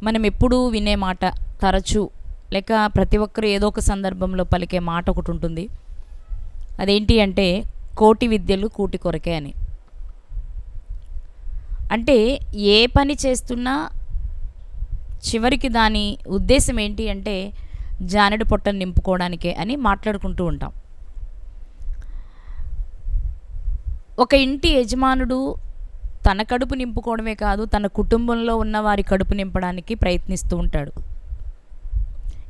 మనం ఎప్పుడూ వినే మాట, తరచూ లేక ప్రతి ఒక్కరు ఏదో ఒక సందర్భంలో పలికే మాట ఒకటి ఉంటుంది. అదేంటి అంటే కోటి విద్యలు కూటి కొరకే అని. అంటే ఏ పని చేస్తున్నా చివరికి దాని ఉద్దేశం ఏంటి అంటే జానెడు పొట్టను నింపుకోవడానికే అని మాట్లాడుకుంటూ ఉంటాం. ఒక ఇంటి యజమానుడు తన కడుపు నింపుకోవడమే కాదు, తన కుటుంబంలో ఉన్న వారి కడుపు నింపడానికి ప్రయత్నిస్తూ ఉంటాడు.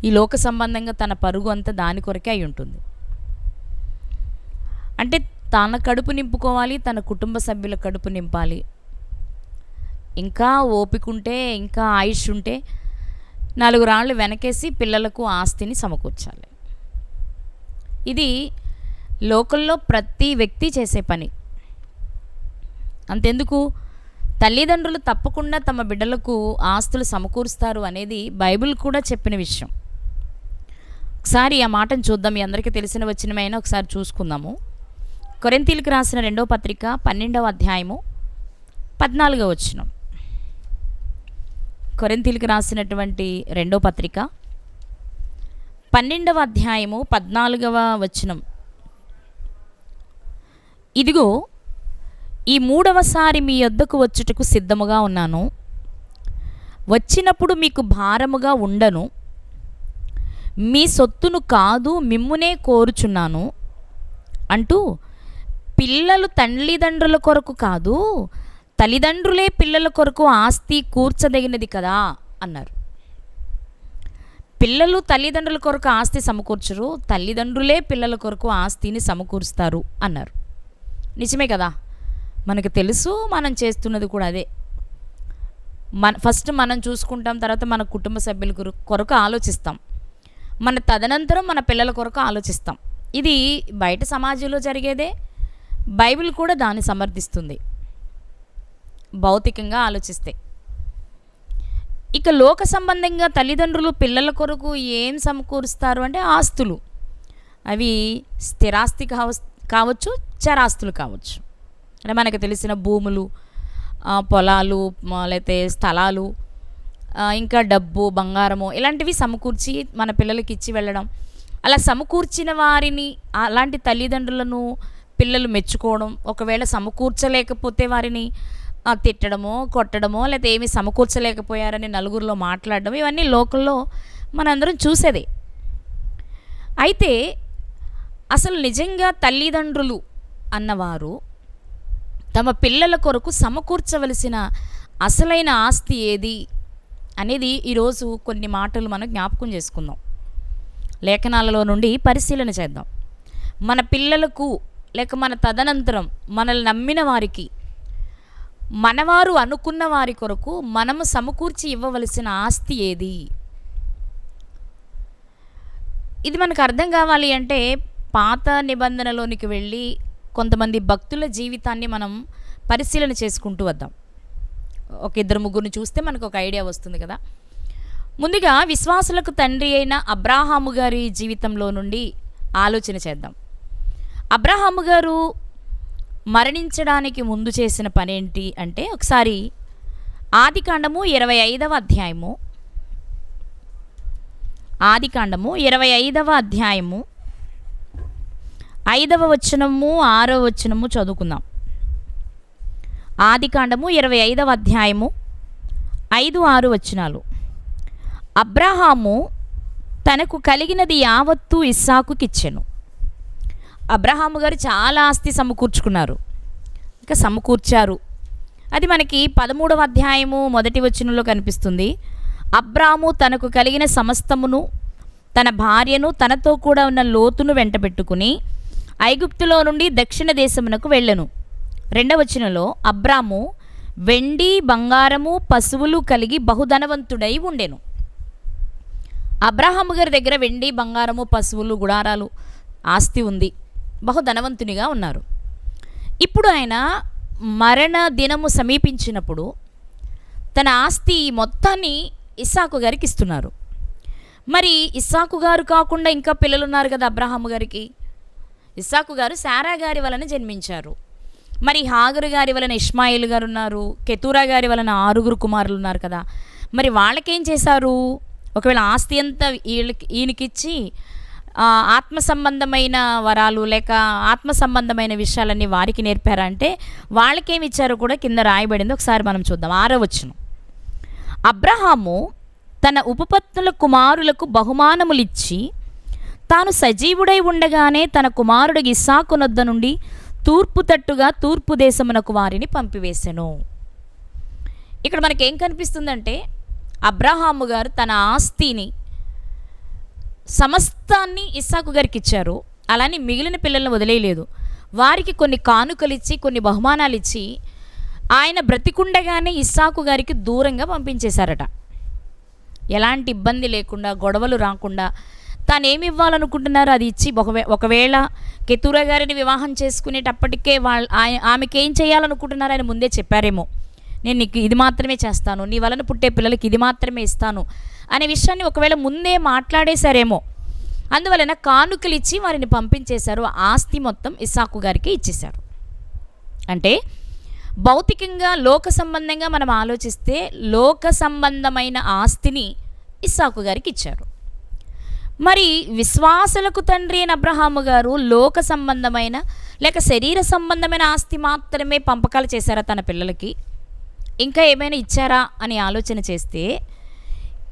ఈ లోక సంబంధంగా తన పరుగు అంతా దాని కొరకే అయి ఉంటుంది. అంటే తన కడుపు నింపుకోవాలి, తన కుటుంబ సభ్యుల కడుపు నింపాలి. ఇంకా ఓపిక ఉంటే, ఇంకా ఆయుష్ ఉంటే 4 రాళ్ళు వెనకేసి పిల్లలకు ఆస్తిని సమకూర్చాలి. ఇది లోకల్లో ప్రతి వ్యక్తి చేసే పని. అంతెందుకు, తల్లిదండ్రులు తప్పకుండా తమ బిడ్డలకు ఆస్తులు సమకూరుస్తారు అనేది బైబిల్ కూడా చెప్పిన విషయం. ఒకసారి ఆ మాటను చూద్దాం. మీ అందరికీ తెలిసిన వచనమైనా ఒకసారి చూసుకుందాము. కొరింథీయులకు రాసిన 2వ పత్రిక 12వ అధ్యాయము 14వ వచనం. కొరింథీయులకు రాసినటువంటి 2వ పత్రిక 12వ అధ్యాయము 14వ వచనం. ఇదిగో, ఈ 3వసారి మీ యొద్దకు వచ్చుటకు సిద్ధముగా ఉన్నాను. వచ్చినప్పుడు మీకు భారముగా ఉండను. మీ సొత్తును కాదు, మిమ్మునే కోరుచున్నాను అంటూ, పిల్లలు తల్లిదండ్రుల కొరకు కాదు, తల్లిదండ్రులే పిల్లల కొరకు ఆస్తి కూర్చదగినది కదా అన్నారు. పిల్లలు తల్లిదండ్రుల కొరకు ఆస్తి సమకూర్చరు, తల్లిదండ్రులే పిల్లల కొరకు ఆస్తిని సమకూరుస్తారు అన్నారు. నిజమే కదా, మనకు తెలుసు, మనం చేస్తున్నది కూడా అదే. ఫస్ట్ మనం చూసుకుంటాం, తర్వాత మన కుటుంబ సభ్యుల కొరకు ఆలోచిస్తాం, మన తదనంతరం మన పిల్లల కొరకు ఆలోచిస్తాం. ఇది బయట సమాజంలో జరిగేదే. బైబిల్ కూడా దాన్ని సమర్థిస్తుంది భౌతికంగా ఆలోచిస్తే. ఇక లోక సంబంధంగా తల్లిదండ్రులు పిల్లల కొరకు ఏం సమకూరుస్తారు అంటే ఆస్తులు. అవి స్థిరాస్తి కావచ్చు, చరాస్తులు కావచ్చు. అంటే మనకు తెలిసిన భూములు, పొలాలు, లేకపోతే స్థలాలు, ఇంకా డబ్బు, బంగారము, ఇలాంటివి సమకూర్చి మన పిల్లలకి ఇచ్చి వెళ్ళడం. అలా సమకూర్చిన వారిని, అలాంటి తల్లిదండ్రులను పిల్లలు మెచ్చుకోవడం, ఒకవేళ సమకూర్చలేకపోతే వారిని తిట్టడమో, కొట్టడమో, లేకపోతే ఏమీ సమకూర్చలేకపోయారని నలుగురిలో మాట్లాడడం, ఇవన్నీ లోకల్లో మనందరం చూసేదే. అయితే అసలు నిజంగా తల్లిదండ్రులు అన్నవారు తమ పిల్లల కొరకు సమకూర్చవలసిన అసలైన ఆస్తి ఏది అనేది ఈరోజు కొన్ని మాటలు మనం జ్ఞాపకం చేసుకుందాం. లేఖనాలలో నుండి పరిశీలన చేద్దాం. మన పిల్లలకు లేక మన తదనంతరం మనల్ని నమ్మిన వారికి, మనవారు అనుకున్న వారి కొరకు మనము సమకూర్చి ఇవ్వవలసిన ఆస్తి ఏది? ఇది మనకు అర్థం కావాలి అంటే పాత నిబంధనలోనికి వెళ్ళి కొంతమంది భక్తుల జీవితాన్ని మనం పరిశీలన చేసుకుంటూ వద్దాం. ఒక 2-3 చూస్తే మనకు ఒక ఐడియా వస్తుంది కదా. ముందుగా విశ్వాసులకు తండ్రి అయిన అబ్రాహాము గారి జీవితంలో నుండి ఆలోచన చేద్దాం. అబ్రాహాము గారు మరణించడానికి ముందు చేసిన పనేంటి అంటే, ఒకసారి ఆదికాండము 25వ అధ్యాయము, ఆదికాండము 25వ అధ్యాయము 5వ వచనము 6వ వచనము చదువుకుందాం. ఆదికాండము 25వ అధ్యాయము 5-6 వచనాలు. అబ్రాహాము తనకు కలిగినది యావత్తు ఇస్సాకుకిచ్చెను. అబ్రాహాము గారు చాలా ఆస్తి సమకూర్చుకున్నారు, ఇంకా సమకూర్చారు. అది మనకి 13వ అధ్యాయము 1వ వచనంలో కనిపిస్తుంది. అబ్రాము తనకు కలిగిన సమస్తమును, తన భార్యను, తనతో కూడా ఉన్న లోతును వెంటబెట్టుకుని ఐగుప్తులో నుండి దక్షిణ దేశమునకు వెళ్ళెను. 2వ వచనంలో అబ్రాము వెండి, బంగారము, పశువులు కలిగి బహుధనవంతుడై ఉండెను. అబ్రాహాము గారి దగ్గర వెండి, బంగారము, పశువులు, గుడారాలు, ఆస్తి ఉంది. బహుధనవంతునిగా ఉన్నారు. ఇప్పుడు ఆయన మరణ దినము సమీపించినప్పుడు తన ఆస్తి మొత్తాన్ని ఇస్సాకు గారికి ఇస్తున్నారు. మరి ఇస్సాకు గారు కాకుండా ఇంకా పిల్లలు ఉన్నారు కదా అబ్రాహాము గారికి. ఇస్సాకు గారు శారా గారి వలన జన్మించారు. మరి హాగరు గారి వలన ఇష్మాయిల్ గారు ఉన్నారు. కెతూరా గారి వలన 6 కుమారులు ఉన్నారు కదా. మరి వాళ్ళకేం చేశారు? ఒకవేళ ఆస్తి అంతా ఈయనకిచ్చి ఆత్మ సంబంధమైన వరాలు లేక ఆత్మ సంబంధమైన విషయాలన్నీ వారికి నేర్పారంటే వాళ్ళకేమి ఇచ్చారో కూడా కింద రాయబడింది. ఒకసారి మనం చూద్దాం. 6వ వచనం. అబ్రహాము తన ఉపపత్నుల కుమారులకు బహుమానములిచ్చి తాను సజీవుడై ఉండగానే తన కుమారుడు ఇస్సాకు నొద్ద నుండి తూర్పు తట్టుగా తూర్పు దేశమునకు వారిని పంపివేసెను. ఇక్కడ మనకేం కనిపిస్తుందంటే అబ్రహాము గారు తన ఆస్తిని సమస్తాన్ని ఇస్సాకు గారికి ఇచ్చారు. అలానే మిగిలిన పిల్లలను వదిలేయలేదు. వారికి కొన్ని కానుకలు ఇచ్చి కొన్ని బహుమానాలు ఇచ్చి ఆయన బ్రతికుండగానే ఇస్సాకు గారికి దూరంగా పంపించేశారట. ఎలాంటి ఇబ్బంది లేకుండా, గొడవలు రాకుండా తానేమి ఇవ్వాలనుకుంటున్నారో అది ఇచ్చి, ఒకవేళ కెతూరా గారిని వివాహం చేసుకునేటప్పటికే ఆమెకేం చేయాలనుకుంటున్నారో ఆయన ముందే చెప్పారేమో. నేను నీకు ఇది మాత్రమే చేస్తాను, నీ వలన పుట్టే పిల్లలకి ఇది మాత్రమే ఇస్తాను అనే విషయాన్ని ఒకవేళ ముందే మాట్లాడేశారేమో. అందువలన కానుకలు ఇచ్చి వారిని పంపించేశారు. ఆస్తి మొత్తం ఇస్సాకు గారికి ఇచ్చేశారు. అంటే భౌతికంగా లోక సంబంధంగా మనం ఆలోచిస్తే లోక సంబంధమైన ఆస్తిని ఇస్సాకు గారికి ఇచ్చారు. మరి విశ్వాసులకు తండ్రి అయిన అబ్రహాము గారు లోక సంబంధమైన లేక శరీర సంబంధమైన ఆస్తి మాత్రమే పంపకాలు చేశారా తన పిల్లలకి? ఇంకా ఏమైనా ఇచ్చారా అని ఆలోచన చేస్తే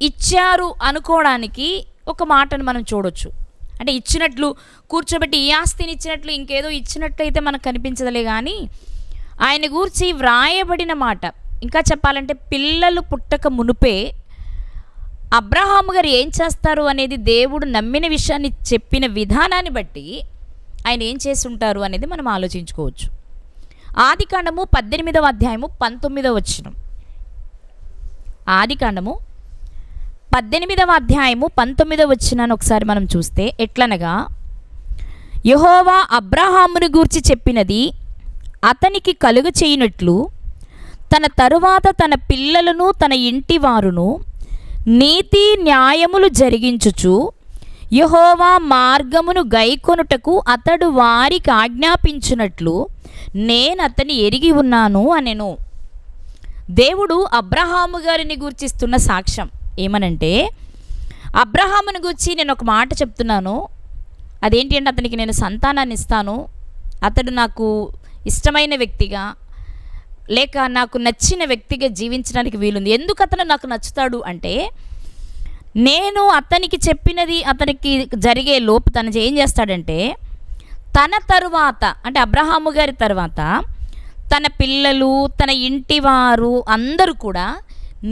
ఇచ్చారు అనుకోవడానికి ఒక మాటను మనం చూడొచ్చు. అంటే ఇచ్చినట్లు కూర్చోబెట్టి ఈ ఆస్తిని ఇచ్చినట్లు ఇంకేదో ఇచ్చినట్లయితే మనకు కనిపించదులే. కానీ ఆయన గూర్చి వ్రాయబడిన మాట, ఇంకా చెప్పాలంటే పిల్లలు పుట్టక మునుపే అబ్రహాము గారు ఏం చేస్తారు అనేది దేవుడు నమ్మిన విషయాన్ని చెప్పిన విధానాన్ని బట్టి ఆయన ఏం చేసి ఉంటారు అనేది మనం ఆలోచించుకోవచ్చు. ఆదికాండము 18వ అధ్యాయము 19వ వచనం. ఆదికాండము 18వ అధ్యాయము 19వ వచనాన్ని ఒకసారి మనం చూస్తే ఎట్లనగా, యెహోవా అబ్రహామును గూర్చి చెప్పినది అతనికి కలుగ చేయునట్లు తన తరువాత తన పిల్లలను తన ఇంటి వారును నీతి న్యాయములు జరిగించుచు యెహోవా మార్గమును గైకొనుటకు అతడు వారికి ఆజ్ఞాపించినట్లు నేను అతన్ని ఎరిగి ఉన్నాను అనెను. దేవుడు అబ్రహాము గారిని గూర్చిస్తున్న సాక్ష్యం ఏమనంటే, అబ్రహాముని గూర్చి నేను ఒక మాట చెప్తున్నాను. అదేంటి అంటే, అతనికి నేను సంతానాన్ని ఇస్తాను, అతడు నాకు ఇష్టమైన వ్యక్తిగా లేక నాకు నచ్చిన వ్యక్తిగా జీవించడానికి వీలుంది. ఎందుకు అతను నాకు నచ్చుతాడు అంటే, నేను అతనికి చెప్పినది అతనికి జరిగే లోపు తను ఏం చేస్తాడంటే, తన తరువాత అంటే అబ్రహాము గారి తర్వాత తన పిల్లలు తన ఇంటివారు అందరూ కూడా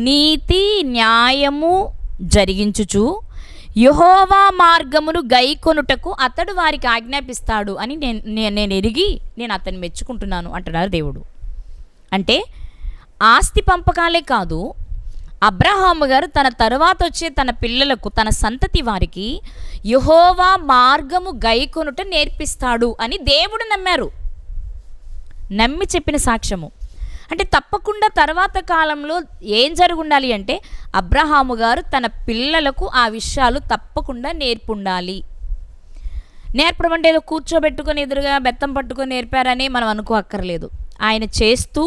నీతి న్యాయము జరిగించుచు యెహోవా మార్గమును గైకొనుటకు అతడు వారికి ఆజ్ఞాపిస్తాడు అని నేను ఎరిగి నేను అతన్ని మెచ్చుకుంటున్నాను అంటున్నారు దేవుడు. అంటే ఆస్తి పంపకాలే కాదు, అబ్రహాము గారు తన తరువాత వచ్చే తన పిల్లలకు తన సంతతి వారికి యెహోవా మార్గము గైకొనుట నేర్పిస్తాడు అని దేవుడు నమ్మారు. నమ్మి చెప్పిన సాక్ష్యము. అంటే తప్పకుండా తర్వాత కాలంలో ఏం జరుగుండాలి అంటే, అబ్రహాము గారు తన పిల్లలకు ఆ విషయాలు తప్పకుండా నేర్పుండాలి. నేర్పడం అంటే ఏదో కూర్చోబెట్టుకొని ఎదురుగా బెత్తం పట్టుకొని నేర్పారని మనం అనుకోక్కర్లేదు. ఆయన చేస్తూ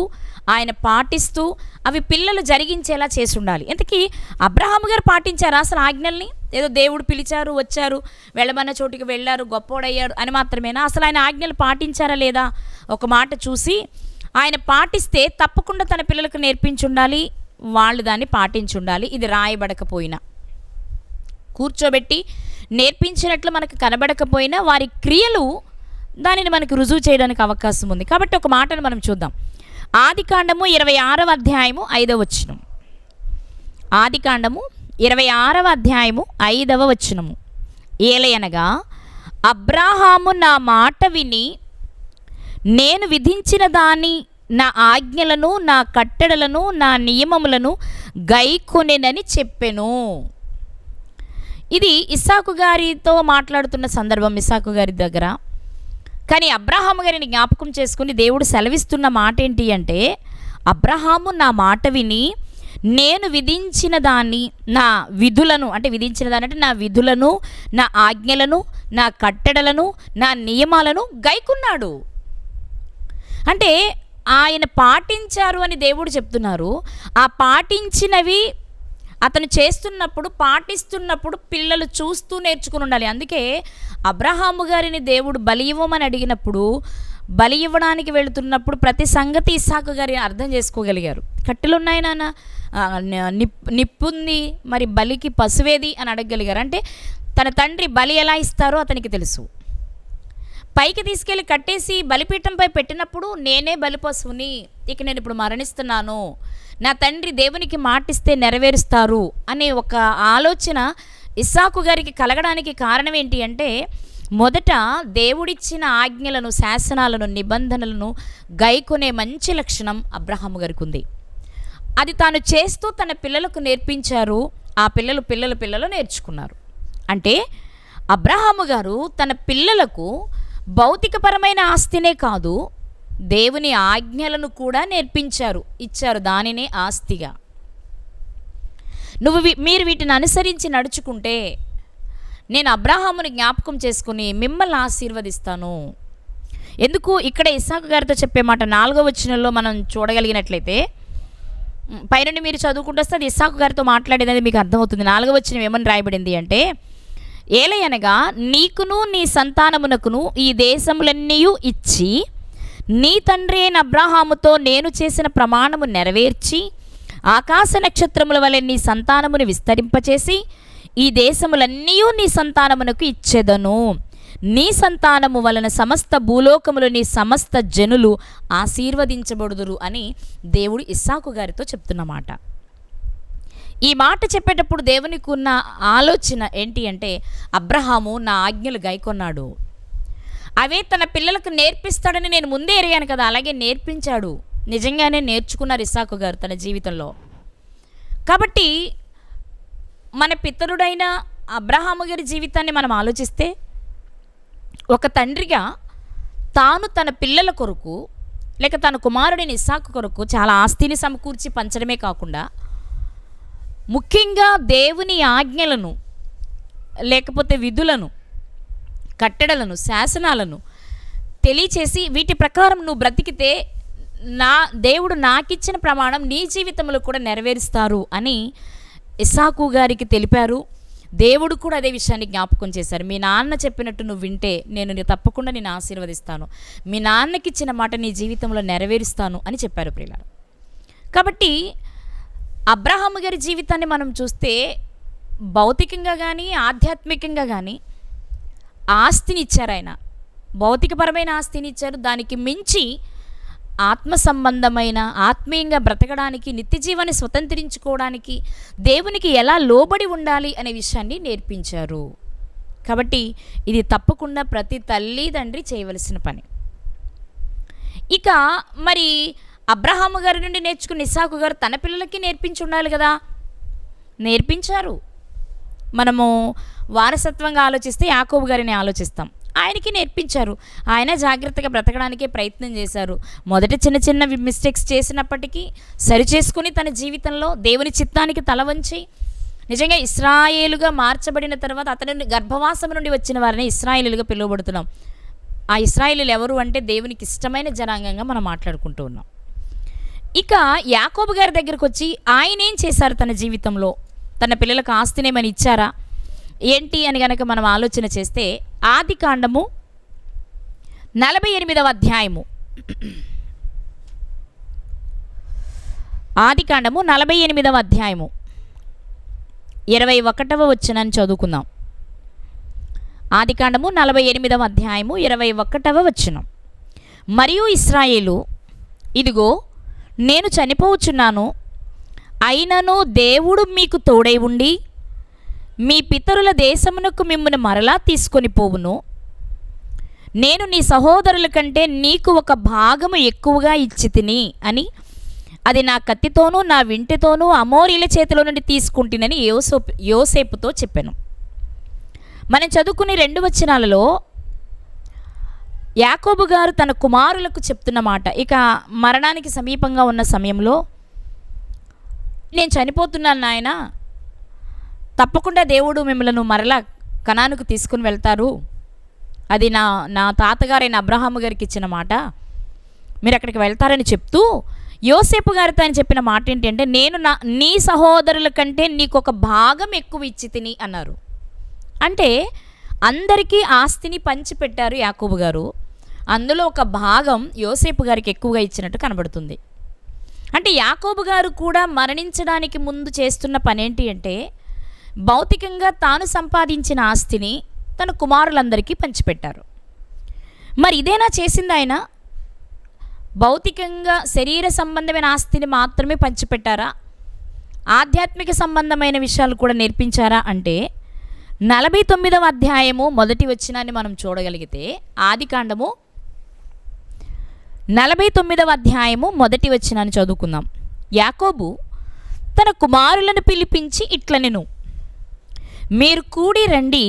ఆయన పాటిస్తూ అవి పిల్లలు జరిగించేలా చేసి ఉండాలి. ఇంతకీ అబ్రహాము గారు పాటించారా అసలు ఆజ్ఞల్ని? ఏదో దేవుడు పిలిచారు, వచ్చారు, వెళ్ళమన్న చోటికి వెళ్ళారు, గొప్పోడయ్యారు అని మాత్రమేనా? అసలు ఆయన ఆజ్ఞలు పాటించారా లేదా? ఒక మాట చూసి ఆయన పాటిస్తే తప్పకుండా తన పిల్లలకు నేర్పించుండాలి, వాళ్ళు దాన్ని పాటించుండాలి. ఇది రాయబడకపోయినా, కూర్చోబెట్టి నేర్పించినట్లు మనకు కనబడకపోయినా వారి క్రియలు దానిని మనకు రుజువు చేయడానికి అవకాశం ఉంది. కాబట్టి ఒక మాటను మనం చూద్దాం. ఆదికాండము 26వ అధ్యాయము 5వ వచనం. ఆదికాండము 26వ అధ్యాయము 5వ వచనము. ఏలయనగా అబ్రాహాము నా మాట విని నేను విధించిన దాని నా ఆజ్ఞలను నా కట్టడలను నా నియమములను గైకొనెనని చెప్పెను. ఇది ఇస్సాకు గారితో మాట్లాడుతున్న సందర్భం, ఇస్సాకు గారి దగ్గర. కానీ అబ్రహాము గారిని జ్ఞాపకం చేసుకుని దేవుడు సెలవిస్తున్న మాట ఏంటి అంటే, అబ్రహాము నా మాట విని నేను విధించిన దాన్ని నా విధులను, అంటే విధించిన దాన్ని అంటే నా విధులను నా ఆజ్ఞలను నా కట్టడలను నా నియమాలను గైకున్నాడు. అంటే ఆయన పాటించారు అని దేవుడు చెప్తున్నారు. ఆ పాటించినవి అతను చేస్తున్నప్పుడు, పాటిస్తున్నప్పుడు పిల్లలు చూస్తూ నేర్చుకుని ఉండాలి. అందుకే అబ్రహాము గారిని దేవుడు బలి ఇవ్వమని అడిగినప్పుడు, బలి ఇవ్వడానికి వెళుతున్నప్పుడు ప్రతి సంగతి ఇస్సాకు గారి అర్థం చేసుకోగలిగారు. కట్టెలు ఉన్నాయి నాన్న, నిప్పుంది, మరి బలికి పశువేది అని అడగగలిగారు. అంటే తన తండ్రి బలి ఎలా ఇస్తారో అతనికి తెలుసు. పైకి తీసుకెళ్ళి కట్టేసి బలిపీఠంపై పెట్టినప్పుడు, నేనే బలి పశువుని, ఇక నేను ఇప్పుడు మరణిస్తున్నాను, నా తండ్రి దేవునికి మాటిస్తే నెరవేరుస్తారు అనే ఒక ఆలోచన ఇస్సాకు గారికి కలగడానికి కారణం ఏంటి అంటే, మొదట దేవుడిచ్చిన ఆజ్ఞలను, శాసనాలను, నిబంధనలను గైకొనే మంచి లక్షణం అబ్రహాము గారికి ఉంది. అది తాను చేస్తూ తన పిల్లలకు నేర్పించారు. ఆ పిల్లలు నేర్చుకున్నారు. అంటే అబ్రహాము గారు తన పిల్లలకు భౌతికపరమైన ఆస్తినే కాదు, దేవుని ఆజ్ఞలను కూడా నేర్పించారు, ఇచ్చారు. దానినే ఆస్తిగా. మీరు వీటిని అనుసరించి నడుచుకుంటే నేను అబ్రహాముని జ్ఞాపకం చేసుకుని మిమ్మల్ని ఆశీర్వదిస్తాను. ఎందుకు ఇక్కడ ఇస్సాకు గారితో చెప్పే మాట 4వ వచనంలో మనం చూడగలిగినట్లయితే, పైనుండి మీరు చదువుకుంటూ వస్తే అది ఇస్సాకు గారితో మాట్లాడేది మీకు అర్థమవుతుంది. 4వ వచనం ఏమని రాయబడింది అంటే, ఏలయనగా నీకును నీ సంతానమునకును ఈ దేశములన్నీ ఇచ్చి, నీ తండ్రి అయిన అబ్రహాముతో నేను చేసిన ప్రమాణము నెరవేర్చి, ఆకాశ నక్షత్రముల వలె నీ సంతానమును విస్తరింపచేసి, ఈ దేశములన్నీ నీ సంతానమునకు ఇచ్చెదను. నీ సంతానము వలన సమస్త భూలోకములు, నీ సమస్త జనులు ఆశీర్వదించబడుదురు అని దేవుడు ఇస్సాకు గారితో చెప్తున్నమాట. ఈ మాట చెప్పేటప్పుడు దేవునికి ఉన్న ఆలోచన ఏంటి అంటే, అబ్రహాము నా ఆజ్ఞలు గైకొన్నాడు, అవే తన పిల్లలకు నేర్పిస్తాడని నేను ముందే ఎరిగాను కదా, అలాగే నేర్పించాడు. నిజంగానే నేర్చుకున్నారు ఇస్సాకు గారు తన జీవితంలో. కాబట్టి మన పితరుడైన అబ్రహాము గారి జీవితాన్ని మనం ఆలోచిస్తే, ఒక తండ్రిగా తాను తన పిల్లల కొరకు, లేక తన కుమారుడైన ఇస్సాకు కొరకు చాలా ఆస్తిని సమకూర్చి పంచడమే కాకుండా, ముఖ్యంగా దేవుని ఆజ్ఞలను, లేకపోతే విధులను, కట్టడలను, శాసనాలను తెలియచేసి, వీటి ప్రకారం నువ్వు బ్రతికితే దేవుడు నాకిచ్చిన ప్రమాణం నీ జీవితంలో కూడా నెరవేరుస్తారు అని ఇస్సాకు గారికి తెలిపారు. దేవుడు కూడా అదే విషయాన్ని జ్ఞాపకం చేశారు. మీ నాన్న చెప్పినట్టు నువ్వు వింటే నేను తప్పకుండా నేను ఆశీర్వదిస్తాను, మీ నాన్నకి ఇచ్చిన మాట నీ జీవితంలో నెరవేరుస్తాను అని చెప్పారు ప్రియులారా. కాబట్టి అబ్రహాము గారి జీవితాన్ని మనం చూస్తే, భౌతికంగా కానీ ఆధ్యాత్మికంగా కానీ ఆస్తిని ఇచ్చారు. ఆయన భౌతికపరమైన ఆస్తిని ఇచ్చారు. దానికి మించి ఆత్మ సంబంధమైన, ఆత్మీయంగా బ్రతకడానికి, నిత్య జీవాన్ని స్వతంత్రించుకోవడానికి దేవునికి ఎలా లోబడి ఉండాలి అనే విషయాన్ని నేర్పించారు. కాబట్టి ఇది తప్పకుండా ప్రతి తల్లి తండ్రి చేయవలసిన పని. ఇక మరి అబ్రహాము గారి నుండి నేర్చుకున్న ఇస్సాకు గారు తన పిల్లలకి నేర్పించి ఉండాలి కదా, నేర్పించారు. మనము వారసత్వంగా ఆలోచిస్తే యాకోబు గారిని ఆలోచిస్తాం. ఆయనకి నేర్పించారు. ఆయన జాగ్రత్తగా బ్రతకడానికే ప్రయత్నం చేశారు. మొదట చిన్న చిన్న మిస్టేక్స్ చేసినప్పటికీ సరిచేసుకుని తన జీవితంలో దేవుని చిత్తానికి తల వంచి, నిజంగా ఇశ్రాయేలుగా మార్చబడిన తర్వాత అతని గర్భవాసం నుండి వచ్చిన వారిని ఇశ్రాయేలుగా పిలువబడుతున్నాం. ఆ ఇశ్రాయేలీలు ఎవరు అంటే దేవునికి ఇష్టమైన జనాంగంగా మనం మాట్లాడుకుంటూ ఉన్నాం. ఇక యాకోబు గారి దగ్గరకు వచ్చి ఆయన ఏం చేశారు తన జీవితంలో, తన పిల్లలకు ఆస్తినేమని ఇచ్చారా ఏంటి అని కనుక మనం ఆలోచన చేస్తే, ఆదికాండము 48వ అధ్యాయము, ఆదికాండము 48వ అధ్యాయము 21వ వచనాన్ని చదువుకుందాం. ఆదికాండము 48వ అధ్యాయము 21వ వచనం. మరియు ఇశ్రాయేలు, ఇదిగో నేను చనిపోవచ్చున్నాను, అయినను దేవుడు మీకు తోడై ఉండి మీ పితరుల దేశమునకు మిమ్మును మరలా తీసుకొని పోవును. నేను నీ సహోదరుల కంటే నీకు ఒక భాగము ఎక్కువగా ఇచ్చి తిని అని, అది నా కత్తితోనూ నా వింటితోనూ అమోరీల చేతిలో నుండి తీసుకుంటునని యోసేపుతో చెప్పాను. మనం చదువుకునే 2 వచనాలలో యాకోబు గారు తన కుమారులకు చెప్తున్న మాట, ఇక మరణానికి సమీపంగా ఉన్న సమయంలో, నేను చనిపోతున్నాను నాయన, తప్పకుండా దేవుడు మిమ్మల్ని మరలా కనానుకు తీసుకుని వెళ్తారు, అది నా తాతగారైన అబ్రహాము గారికి ఇచ్చిన మాట, మీరు అక్కడికి వెళ్తారని చెప్తూ యోసేపు గారితో ఆయన చెప్పిన మాట ఏంటంటే, నేను నీ సహోదరుల కంటే నీకు ఒక భాగం ఎక్కువ ఇచ్చి తిని అన్నారు. అంటే అందరికీ ఆస్తిని పంచిపెట్టారు యాకోబు గారు. అందులో ఒక భాగం యోసేపు గారికి ఎక్కువగా ఇచ్చినట్టు కనబడుతుంది. అంటే యాకోబు గారు కూడా మరణించడానికి ముందు చేస్తున్న పనేంటి అంటే, భౌతికంగా తాను సంపాదించిన ఆస్తిని తన కుమారులందరికీ పంచిపెట్టారు. మరి ఇదేనా చేసింది ఆయన? భౌతికంగా శరీర సంబంధమైన ఆస్తిని మాత్రమే పంచిపెట్టారా? ఆధ్యాత్మిక సంబంధమైన విషయాలు కూడా నేర్పించారా అంటే, 49వ అధ్యాయము మొదటి వచనాన్ని మనం చూడగలిగితే, ఆదికాండము 49వ అధ్యాయము మొదటి వచనాన్ని చదువుకుందాం. యాకోబు తన కుమారులను పిలిపించి ఇట్లనెను, మీరు కూడి రండి,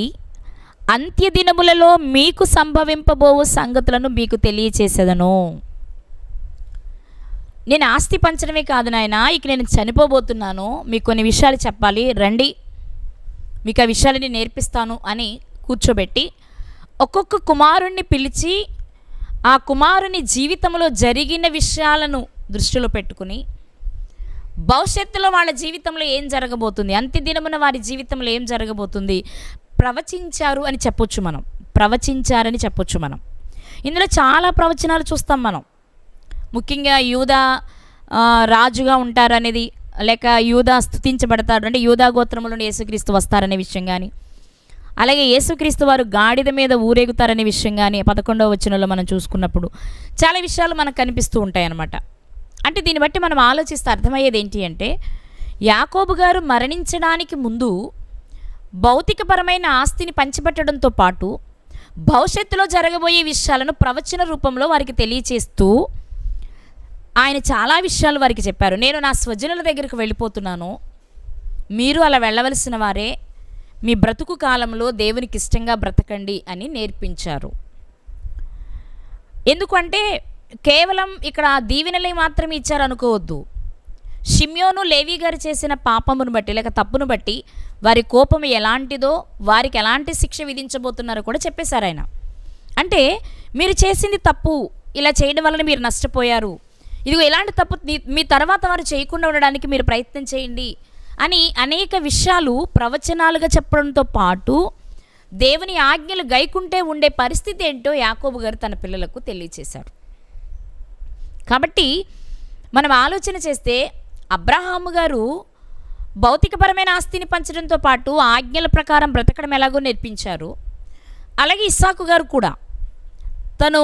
అంత్యదినములలో మీకు సంభవింపబోవు సంగతులను మీకు తెలియచేసేదను. నేను ఆస్తి పంచడమే కాదు నాయన, ఇక నేను చనిపోబోతున్నాను, మీకు కొన్ని విషయాలు చెప్పాలి, రండి, మీకు ఆ విషయాలని నేర్పిస్తాను అని కూర్చోబెట్టి ఒక్కొక్క కుమారుణ్ణి పిలిచి ఆ కుమారుని జీవితంలో జరిగిన విషయాలను దృష్టిలో పెట్టుకుని భవిష్యత్తులో వాళ్ళ జీవితంలో ఏం జరగబోతుంది, అంత్యదినమున వారి జీవితంలో ఏం జరగబోతుంది ప్రవచించారు అని చెప్పొచ్చు మనం. ప్రవచించారని చెప్పొచ్చు మనం. ఇందులో చాలా ప్రవచనాలు చూస్తాం మనం. ముఖ్యంగా యూదా రాజుగా ఉంటారు అనేది, లేక యూదా స్తుతించబడతాడు అంటే యూదా గోత్రములను యేసుక్రీస్తు వస్తారనే విషయం కానీ, అలాగే యేసుక్రీస్తు వారు గాడిద మీద ఊరేగుతారనే విషయం కానీ 11వ వచనంలో మనం చూసుకున్నప్పుడు చాలా విషయాలు మనకు కనిపిస్తూ ఉంటాయి అన్నమాట. అంటే దీన్ని బట్టి మనం ఆలోచిస్తే అర్థమయ్యేది ఏంటి అంటే, యాకోబు గారు మరణించడానికి ముందు భౌతికపరమైన ఆస్తిని పంచిపెట్టడంతో పాటు భవిష్యత్తులో జరగబోయే విషయాలను ప్రవచన రూపంలో వారికి తెలియచేస్తూ ఆయన చాలా విషయాలు వారికి చెప్పారు. నేను నా స్వజనుల దగ్గరికి వెళ్ళిపోతున్నాను, మీరు అలా వెళ్ళవలసిన వారే, మీ బ్రతుకు కాలంలో దేవునికి ఇష్టంగా బ్రతకండి అని నేర్పించారు. ఎందుకంటే కేవలం ఇక్కడ దీవెనలే మాత్రమే ఇచ్చారు అనుకోవద్దు. షిమ్యోను లేవి గారు చేసిన పాపమును బట్టి లేక తప్పును బట్టి వారి కోపం ఎలాంటిదో, వారికి ఎలాంటి శిక్ష విధించబోతున్నారో కూడా చెప్పేశారు ఆయన. అంటే మీరు చేసింది తప్పు, ఇలా చేయడం వలన మీరు నష్టపోయారు, ఇదిగో ఇలాంటి తప్పు మీ తర్వాత వారు చేయకుండా ఉండడానికి మీరు ప్రయత్నం చేయండి అని అనేక విషయాలు ప్రవచనాలుగా చెప్పడంతో పాటు దేవుని ఆజ్ఞలు గైకుంటే ఉండే పరిస్థితి ఏంటో యాకోబు గారు తన పిల్లలకు తెలియచేశారు. కాబట్టి మనం ఆలోచన చేస్తే అబ్రహాము గారు భౌతికపరమైన ఆస్తిని పంచడంతో పాటు ఆజ్ఞల ప్రకారం బ్రతకడం ఎలాగో నేర్పించారు. అలాగే ఇస్సాకు గారు కూడా తను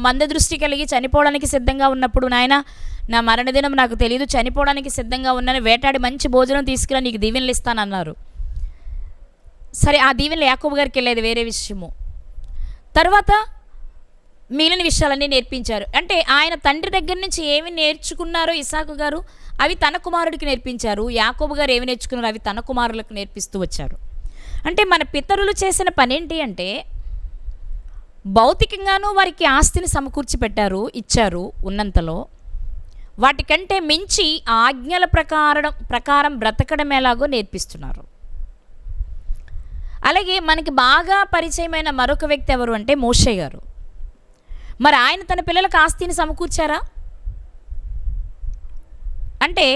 మంద దృష్టి కలిగి చనిపోవడానికి సిద్ధంగా ఉన్నప్పుడు, నాయన నా మరణదినం నాకు తెలియదు, చనిపోవడానికి సిద్ధంగా ఉన్నాను, వేటాడి మంచి భోజనం తీసుకురా, నీకు దీవెనలు ఇస్తానన్నారు. సరే, ఆ దీవెనలు యాకోబు గారికి వెళ్ళేది వేరే విషయము. తర్వాత మిగిలిన విషయాలన్నీ నేర్పించారు. అంటే ఆయన తండ్రి దగ్గర నుంచి ఏమి నేర్చుకున్నారో ఇస్సాకు గారు అవి తన కుమారుడికి నేర్పించారు. యాకోబు గారు ఏమి నేర్చుకున్నారో అవి తన కుమారులకు నేర్పిస్తూ వచ్చారు. అంటే మన పితరులు చేసిన పనేంటి అంటే, భౌతికంగానూ వారికి ఆస్తిని సమకూర్చి పెట్టారు, ఇచ్చారు ఉన్నంతలో. వాటికంటే మించి ఆజ్ఞల ప్రకారం బ్రతకడం ఎలాగో నేర్పిస్తున్నారు. అలాగే మనకి బాగా పరిచయమైన మరొక వ్యక్తి ఎవరు అంటే మోషే గారు. మరి ఆయన తన పిల్లలకు ఆస్తిని సమకూర్చారా అంటే,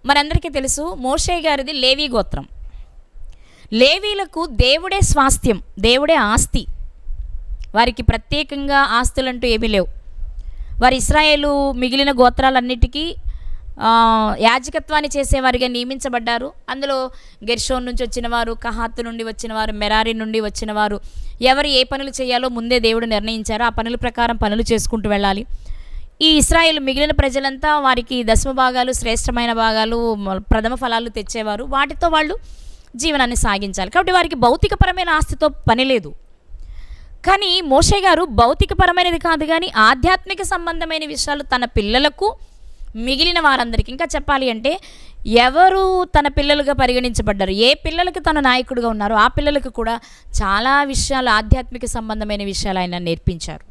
మనందరికీ తెలుసు మోషే గారిది లేవీ గోత్రం. లేవీలకు దేవుడే స్వాస్థ్యం, దేవుడే ఆస్తి. వారికి ప్రత్యేకంగా ఆస్తులంటూ ఏమీ లేవు. వారి ఇశ్రాయేలు మిగిలిన గోత్రాలన్నిటికీ యాజకత్వాన్ని చేసేవారిగా నియమించబడ్డారు. అందులో గెర్షోన్ నుంచి వచ్చినవారు, కహాతు నుండి వచ్చినవారు, మెరారి నుండి వచ్చినవారు, ఎవరు ఏ పనులు చేయాలో ముందే దేవుడు నిర్ణయించారు. ఆ పనుల ప్రకారం పనులు చేసుకుంటూ వెళ్ళాలి. ఈ ఇశ్రాయేలు మిగిలిన ప్రజలంతా వారికి దశమ భాగాలు, శ్రేష్టమైన భాగాలు, ప్రథమ ఫలాలు తెచ్చేవారు. వాటితో వాళ్ళు జీవనాన్ని సాగించాలి. కాబట్టి వారికి భౌతికపరమైన ఆస్తితో పని లేదు. కానీ మోషే గారు భౌతికపరమైనది కాదు కానీ ఆధ్యాత్మిక సంబంధమైన విషయాలు తన పిల్లలకు, మిగిలిన వారందరికీ, ఇంకా చెప్పాలి అంటే ఎవరు తన పిల్లలుగా పరిగణించబడ్డారు, ఏ పిల్లలకు తన నాయకుడిగా ఉన్నారో ఆ పిల్లలకు కూడా చాలా విషయాలు, ఆధ్యాత్మిక సంబంధమైన విషయాలు ఆయన నేర్పించారు.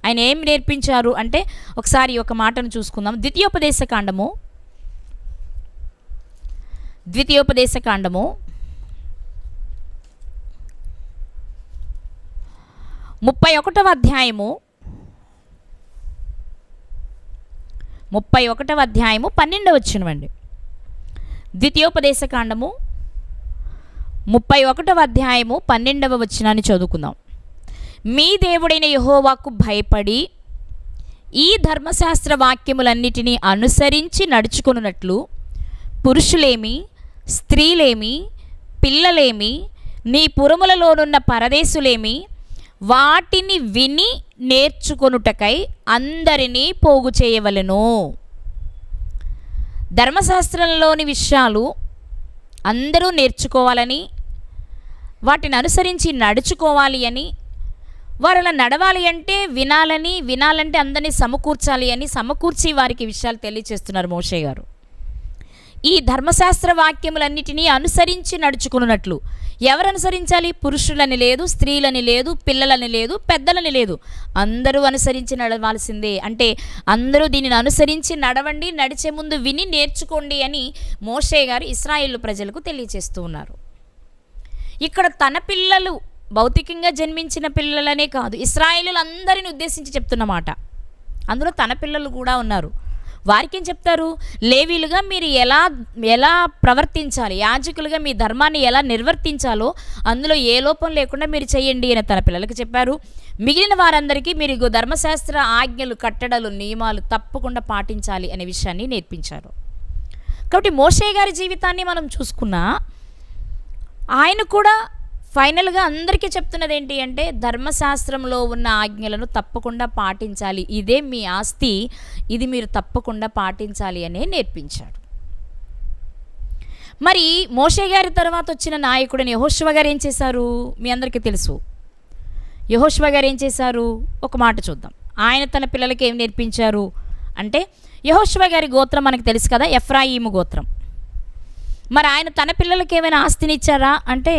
ఆయన ఏం నేర్పించారు అంటే, ఒకసారి ఒక మాటను చూసుకుందాం. ద్వితీయోపదేశకాండము 31వ అధ్యాయము 31వ అధ్యాయము 12వ వచనం. ద్వితీయోపదేశకాండము 31వ అధ్యాయము 12వ వచనాన్ని చదువుకుందాం. మీ దేవుడైన యెహోవాకు భయపడి ఈ ధర్మశాస్త్ర వాక్యములన్నిటినీ అనుసరించి నడుచుకొనున్నట్లు పురుషులేమి, స్త్రీలేమి, పిల్లలేమి, నీ పురములలోనున్న పరదేశులేమి వాటిని విని నేర్చుకొనుటకై అందరినీ పోగు చేయవలెను. ధర్మశాస్త్రంలోని విషయాలు అందరూ నేర్చుకోవాలని, వాటిని అనుసరించి నడుచుకోవాలి అని, వారు అలా నడవాలి అంటే వినాలంటే అందరినీ సమకూర్చాలి అని సమకూర్చి వారికి విషయాలు తెలియచేస్తున్నారు మోషే గారు. ఈ ధర్మశాస్త్ర వాక్యములన్నిటినీ అనుసరించి నడుచుకున్నట్లు. ఎవరు అనుసరించాలి? పురుషులని లేదు, స్త్రీలని లేదు, పిల్లలని లేదు, పెద్దలని లేదు, అందరూ అనుసరించి నడవాల్సిందే. అంటే అందరూ దీనిని అనుసరించి నడవండి, నడిచే ముందు విని నేర్చుకోండి అని మోషే గారు ఇశ్రాయేలు ప్రజలకు తెలియచేస్తూ ఉన్నారు. ఇక్కడ తన పిల్లలు, భౌతికంగా జన్మించిన పిల్లలనే కాదు, ఇశ్రాయేలులందరిని ఉద్దేశించి చెప్తున్నమాట. అందులో తన పిల్లలు కూడా ఉన్నారు. వారికి ఏం చెప్తారు? లేవీలుగా మీరు ఎలా ప్రవర్తించాలి, యాజకులుగా మీ ధర్మాన్ని ఎలా నిర్వర్తించాలో అందులో ఏ లోపం లేకుండా మీరు చేయండి అని తన పిల్లలకు చెప్పారు. మిగిలిన వారందరికీ మీరు ధర్మశాస్త్ర ఆజ్ఞలు, కట్టడలు, నియమాలు తప్పకుండా పాటించాలి అనే విషయాన్ని నేర్పించారు. కాబట్టి మోషే గారి జీవితాన్ని మనం చూసుకున్నా ఆయన కూడా ఫైనల్గా అందరికీ చెప్తున్నది ఏంటి అంటే ధర్మశాస్త్రంలో ఉన్న ఆజ్ఞలను తప్పకుండా పాటించాలి, ఇదే మీ ఆస్తి, ఇది మీరు తప్పకుండా పాటించాలి అనే నేర్పించాడు. మరి మోషే గారి తర్వాత వచ్చిన నాయకుడిని యెహోషువ గారు ఏం చేశారు? మీ అందరికీ తెలుసు. యెహోషువ గారు ఏం చేశారు? ఒక మాట చూద్దాం. ఆయన తన పిల్లలకి ఏం నేర్పించారు అంటే, యెహోషువ గారి గోత్రం మనకు తెలుసు కదా, ఎఫ్రాయిము గోత్రం. మరి ఆయన తన పిల్లలకి ఏమైనా ఆస్తిని ఇచ్చారా అంటే,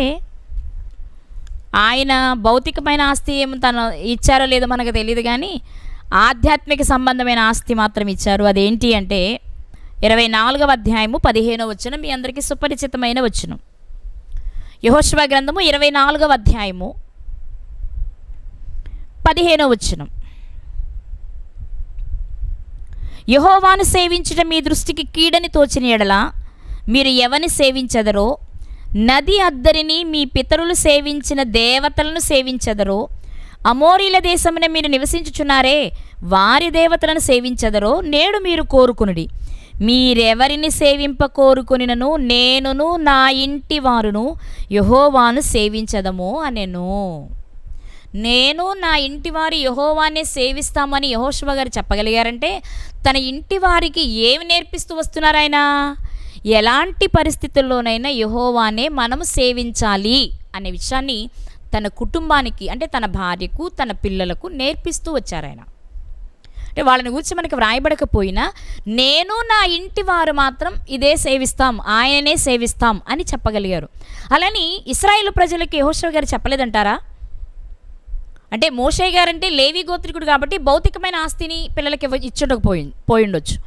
ఆయన భౌతికమైన ఆస్తి ఏమో తను ఇచ్చారో లేదో మనకు తెలియదు, కానీ ఆధ్యాత్మిక సంబంధమైన ఆస్తి మాత్రం ఇచ్చారు. అదేంటి అంటే 24వ అధ్యాయము 15వ వచనం, మీ అందరికీ సుపరిచితమైన వచనం. యెహోషువ గ్రంథము 24వ అధ్యాయము 15వ వచనం. యెహోవాను సేవించడం మీ దృష్టికి కీడని తోచిన ఎడల మీరు ఎవరిని సేవించెదరో, నది అద్దరిని మీ పితరులు సేవించిన దేవతలను సేవించెదరో, అమోరీల దేశమున మీరు నివసించుచున్నారే వారి దేవతలను సేవించెదరో నేడు మీరు కోరుకునుడి. మీరెవరిని సేవింప కోరుకునినను నేనును నా ఇంటి వారును యెహోవాను సేవించదము అనెను. నేను నా ఇంటి వారి యెహోవానే సేవిస్తామని యెహోషువ గారు చెప్పగలిగారంటే తన ఇంటి వారికి ఏమి నేర్పిస్తూ వస్తున్నారు ఆయన? ఎలాంటి పరిస్థితుల్లోనైనా యెహోవానే మనము సేవించాలి అనే విషయాన్ని తన కుటుంబానికి, అంటే తన భార్యకు, తన పిల్లలకు నేర్పిస్తూ వచ్చారు ఆయన. అంటే వాళ్ళని గురించి మనకి వ్రాయబడకపోయినా నేను నా ఇంటి వారు మాత్రం ఇదే సేవిస్తాం, ఆయననే సేవిస్తాం అని చెప్పగలిగారు. అలాని ఇశ్రాయేలు ప్రజలకు యెహోషువ గారు చెప్పలేదంటారా? అంటే మోషే గారంటే లేవి గోత్రికుడు కాబట్టి భౌతికమైన ఆస్తిని పిల్లలకి పోయిండొచ్చు.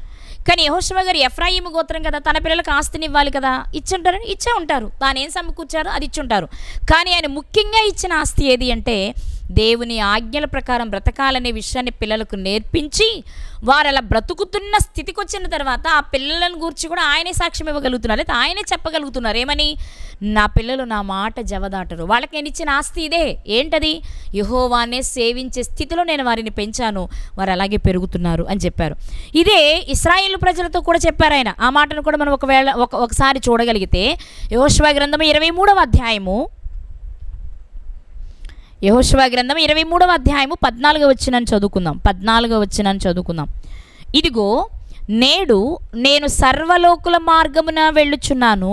కానీ యెహోషువ గారు ఎఫ్రాయిము గోత్రం కదా, తన పిల్లలకు ఆస్తిని ఇవ్వాలి కదా, ఇచ్చే ఉంటారు. తాను ఏం సమకూర్చారో అది ఇచ్చుంటారు. కానీ ఆయన ముఖ్యంగా ఇచ్చిన ఆస్తి ఏది అంటే దేవుని ఆజ్ఞల ప్రకారం బ్రతకాలనే విషయాన్ని పిల్లలకు నేర్పించి వారు అలా బ్రతుకుతున్న స్థితికి వచ్చిన తర్వాత ఆ పిల్లలను గురించి కూడా ఆయనే సాక్ష్యం ఇవ్వగలుగుతున్నారు, లేదా ఆయనే చెప్పగలుగుతున్నారు. ఏమని? నా పిల్లలు నా మాట జవదాటరు. వాళ్ళకి నేను ఇచ్చిన ఆస్తి ఇదే. ఏంటది? యెహోవానే సేవించే స్థితిలో నేను వారిని పెంచాను, వారు అలాగే పెరుగుతున్నారు అని చెప్పారు. ఇదే ఇశ్రాయేలు ప్రజలతో కూడా చెప్పారు ఆయన. ఆ మాటను కూడా మనం ఒకసారి చూడగలిగితే యెహోషువ గ్రంథం 23వ అధ్యాయము, యెహోషువ గ్రంథం 23వ అధ్యాయము 14వ వచనాన్ని చదువుకుందాం. 14వ వచనాన్ని చదువుకుందాం. ఇదిగో నేడు నేను సర్వలోకుల మార్గమున వెళ్ళుచున్నాను,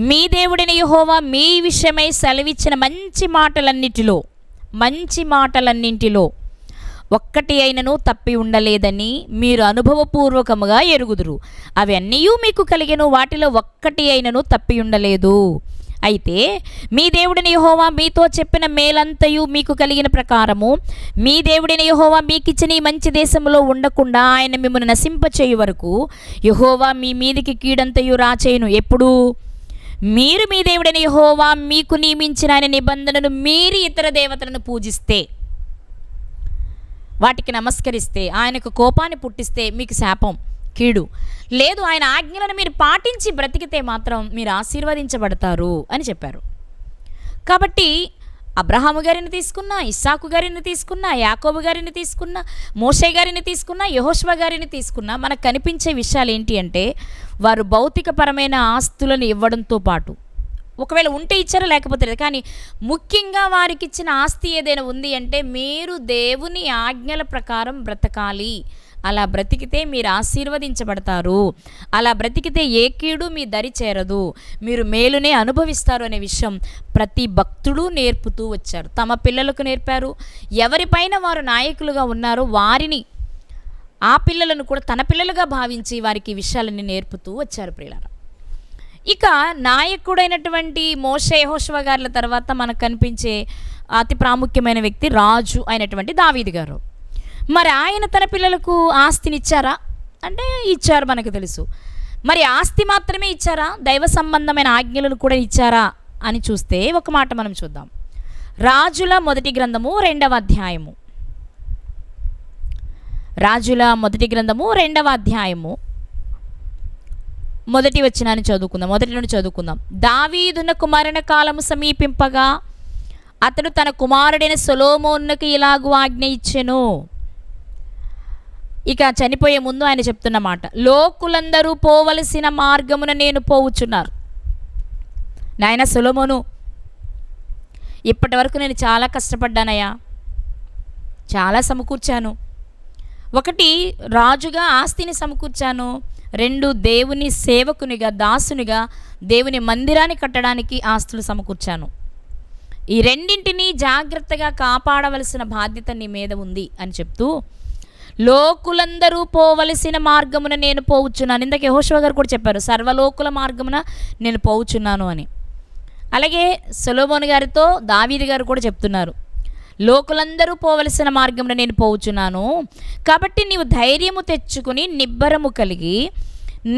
మీ దేవుడైన యెహోవా మీ విషయమై సెలవిచ్చిన మంచి మాటలన్నింటిలో ఒక్కటి అయినను తప్పి ఉండలేదని మీరు అనుభవపూర్వకముగా ఎరుగుదురు. అవి అన్నీ మీకు కలిగెను, వాటిలో ఒక్కటి అయినను తప్పి ఉండలేదు. అయితే మీ దేవుడైన యెహోవా మీతో చెప్పిన మేలంతయు మీకు కలిగిన ప్రకారము మీ దేవుడైన యెహోవా మీకిచ్చిన ఈ మంచి దేశంలో ఉండకుండా ఆయన మిమ్మల్ని నశింపచేయు వరకు యెహోవా మీ మీదికి కీడంతయు రాచేయును. ఎప్పుడు? మీరు మీ దేవుడైన యెహోవా మీకు నియమించిన ఆయన నిబంధనను మీరి ఇతర దేవతలను పూజిస్తే. వాటికి నమస్కరిస్తే, ఆయనకు కోపాన్ని పుట్టిస్తే మీకు శాపం, కీడు. లేదు, ఆయన ఆజ్ఞలను మీరు పాటించి బ్రతికితే మాత్రం మీరు ఆశీర్వదించబడతారు అని చెప్పారు. కాబట్టి అబ్రహాము గారిని తీసుకున్నా, ఇస్సాకు గారిని తీసుకున్నా, యాకోబు గారిని తీసుకున్నా, మోషే గారిని తీసుకున్నా, యెహోషువ గారిని తీసుకున్నా మనకు కనిపించే విషయాలు ఏంటి అంటే, వారు భౌతికపరమైన ఆస్తులను ఇవ్వడంతో పాటు, ఒకవేళ ఉంటే ఇచ్చారో లేకపోతే లేదు, కానీ ముఖ్యంగా వారికి ఇచ్చిన ఆస్తి ఏదైనా ఉంది అంటే, మీరు దేవుని ఆజ్ఞల ప్రకారం బ్రతకాలి, అలా బ్రతికితే మీరు ఆశీర్వదించబడతారు, అలా బ్రతికితే ఏ కీడు మీ దరి చేరదు, మీరు మేలునే అనుభవిస్తారు అనే విషయం ప్రతి భక్తుడు నేర్పుతూ వచ్చారు. తమ పిల్లలకు నేర్పారు. ఎవరిపైన వారు నాయకులుగా ఉన్నారో వారిని, ఆ పిల్లలను కూడా తన పిల్లలుగా భావించి వారికి ఈ విషయాలన్నీ నేర్పుతూ వచ్చారు ప్రియులారా. ఇక నాయకుడైనటువంటి మోషే, యెహోషువ గారుల తర్వాత మనకు కనిపించే అతి ప్రాముఖ్యమైన వ్యక్తి రాజు అయినటువంటి దావీదు గారు. మరి ఆయన తన పిల్లలకు ఆస్తిని ఇచ్చారా అంటే ఇచ్చారు, మనకు తెలుసు. మరి ఆస్తి మాత్రమే ఇచ్చారా, దైవ సంబంధమైన ఆజ్ఞలను కూడా ఇచ్చారా అని చూస్తే ఒక మాట మనం చూద్దాం. రాజుల మొదటి గ్రంథము 2వ అధ్యాయము, రాజుల మొదటి గ్రంథము 2వ అధ్యాయము మొదటి వచనాన్ని చదువుకుందాం, మొదటి నుండి చదువుకుందాం. దావీదునకు మరణకాలము సమీపింపగా అతడు తన కుమారుడైన సొలొమోనుకు ఇలాగు ఆజ్ఞ ఇచ్చెను. ఇక చనిపోయే ముందు ఆయన చెప్తున్న మాట, లోకులందరూ పోవలసిన మార్గమున నేను పోవుచున్నారు. నాయన సొలొమోను, ఇప్పటి వరకు నేను చాలా కష్టపడ్డానయ్యా, చాలా సమకూర్చాను. 1 రాజుగా ఆస్తిని సమకూర్చాను, 2 దేవుని సేవకునిగా, దాసునిగా దేవుని మందిరాన్ని కట్టడానికి ఆస్తులు సమకూర్చాను. ఈ రెండింటినీ జాగ్రత్తగా కాపాడవలసిన బాధ్యత నీ మీద ఉంది అని చెప్తూ, లోకులందరూ పోవలసిన మార్గమున నేను పోవుచున్నాను. ఇందాక యెహోషువ గారు కూడా చెప్పారు, సర్వలోకుల మార్గమున నేను పోవుచున్నాను అని. అలాగే సొలొమోను గారితో దావీదు గారు కూడా చెప్తున్నారు, లోకులందరూ పోవలసిన మార్గమున నేను పోవుచున్నాను, కాబట్టి నీవు ధైర్యము తెచ్చుకుని నిబ్బరము కలిగి